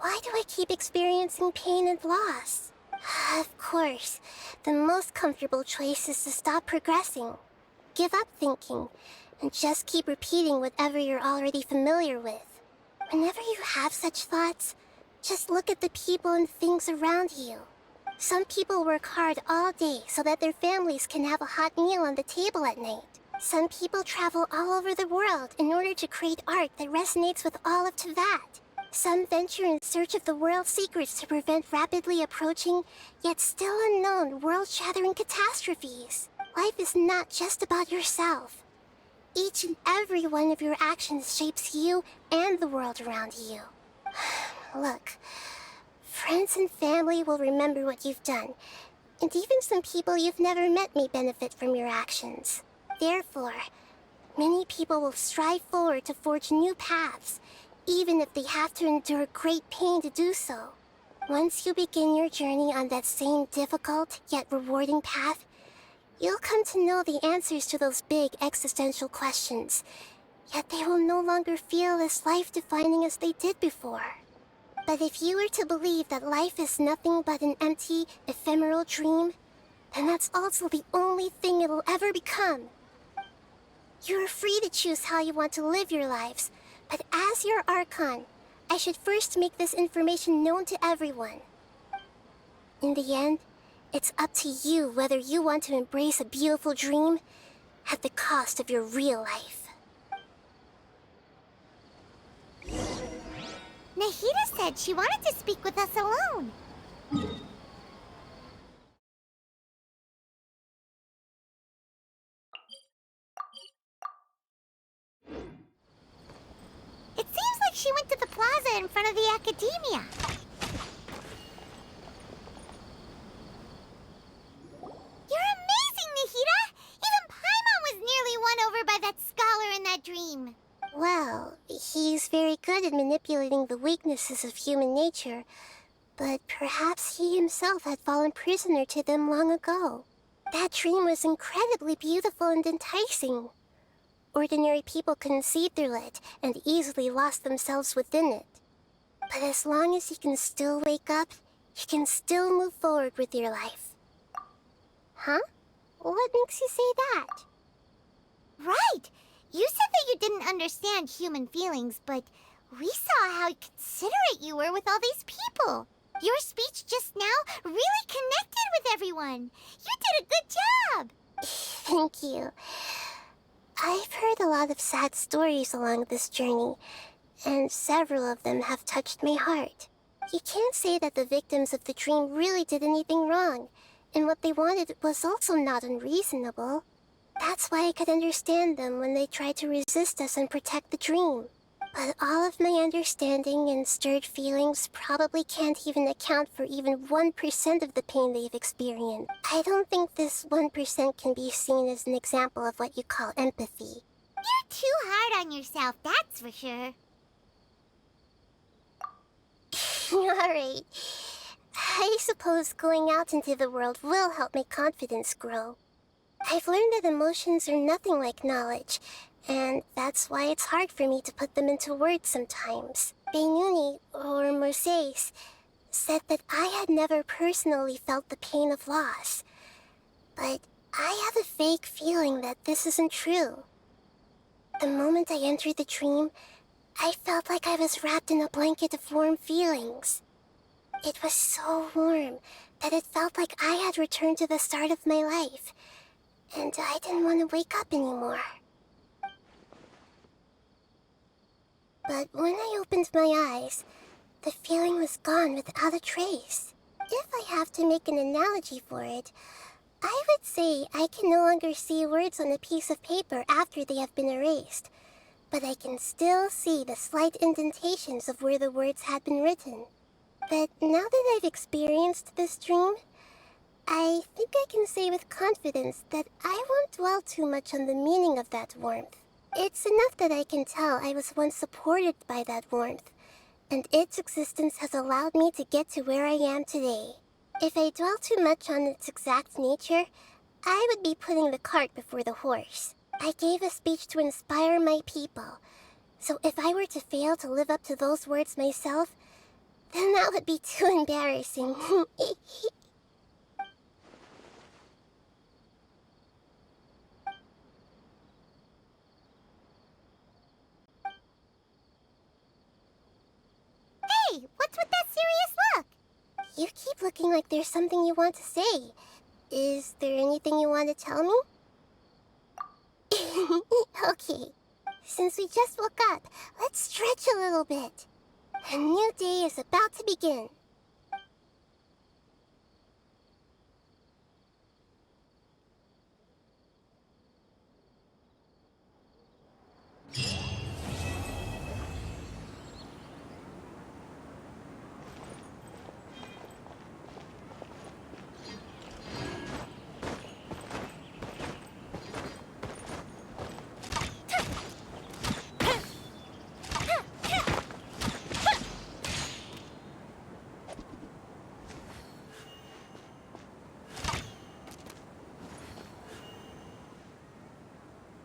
Why do I keep experiencing pain and loss? Of course, the most comfortable choice is to stop progressing. Give up thinking, and just keep repeating whatever you're already familiar with. Whenever you have such thoughts, just look at the people and things around you. Some people work hard all day so that their families can have a hot meal on the table at night. Some people travel all over the world in order to create art that resonates with all of Teyvat. Some venture in search of the world's secrets to prevent rapidly approaching, yet still unknown, world-shattering catastrophes. Life is not just about yourself. Each and every one of your actions shapes you and the world around you. Look, friends and family will remember what you've done, and even some people you've never met may benefit from your actions. Therefore, many people will strive forward to forge new paths, even if they have to endure great pain to do so. Once you begin your journey on that same difficult yet rewarding path, you'll come to know the answers to those big existential questions, yet they will no longer feel as life-defining as they did before. But if you were to believe that life is nothing but an empty, ephemeral dream, then that's also the only thing it'll ever become. You are free to choose how you want to live your lives, but as your Archon, I should first make this information known to everyone. In the end, it's up to you whether you want to embrace a beautiful dream at the cost of your real life. Nahida said she wanted to speak with us alone. It seems like she went to the plaza in front of the academia. You're amazing, Nahida! Even Paimon was nearly won over by that scholar in that dream. Well, he's very good at manipulating the weaknesses of human nature, but perhaps he himself had fallen prisoner to them long ago. That dream was incredibly beautiful and enticing. Ordinary people couldn't see through it and easily lost themselves within it. But as long as you can still wake up, you can still move forward with your life. Huh? What makes you say that? Right! You said that you didn't understand human feelings, but we saw how considerate you were with all these people. Your speech just now really connected with everyone. You did a good job! Thank you. I've heard a lot of sad stories along this journey, and several of them have touched my heart. You can't say that the victims of the dream really did anything wrong, and what they wanted was also not unreasonable. That's why I could understand them when they tried to resist us and protect the dream. But all of my understanding and stirred feelings probably can't even account for even 1% of the pain they've experienced. I don't think this 1% can be seen as an example of what you call empathy. You're too hard on yourself, that's for sure. Alright. I suppose going out into the world will help my confidence grow. I've learned that emotions are nothing like knowledge, and that's why it's hard for me to put them into words sometimes. Benuni, or Moses, said that I had never personally felt the pain of loss. But I have a vague feeling that this isn't true. The moment I entered the dream, I felt like I was wrapped in a blanket of warm feelings. It was so warm that it felt like I had returned to the start of my life, and I didn't want to wake up anymore. But when I opened my eyes, the feeling was gone without a trace. If I have to make an analogy for it, I would say I can no longer see words on a piece of paper after they have been erased, but I can still see the slight indentations of where the words had been written. But now that I've experienced this dream, I think I can say with confidence that I won't dwell too much on the meaning of that warmth. It's enough that I can tell I was once supported by that warmth, and its existence has allowed me to get to where I am today. If I dwell too much on its exact nature, I would be putting the cart before the horse. I gave a speech to inspire my people, so if I were to fail to live up to those words myself, then that would be too embarrassing. Hey, what's with that serious look? You keep looking like there's something you want to say. Is there anything you want to tell me? Okay. Since we just woke up, let's stretch a little bit. A new day is about to begin.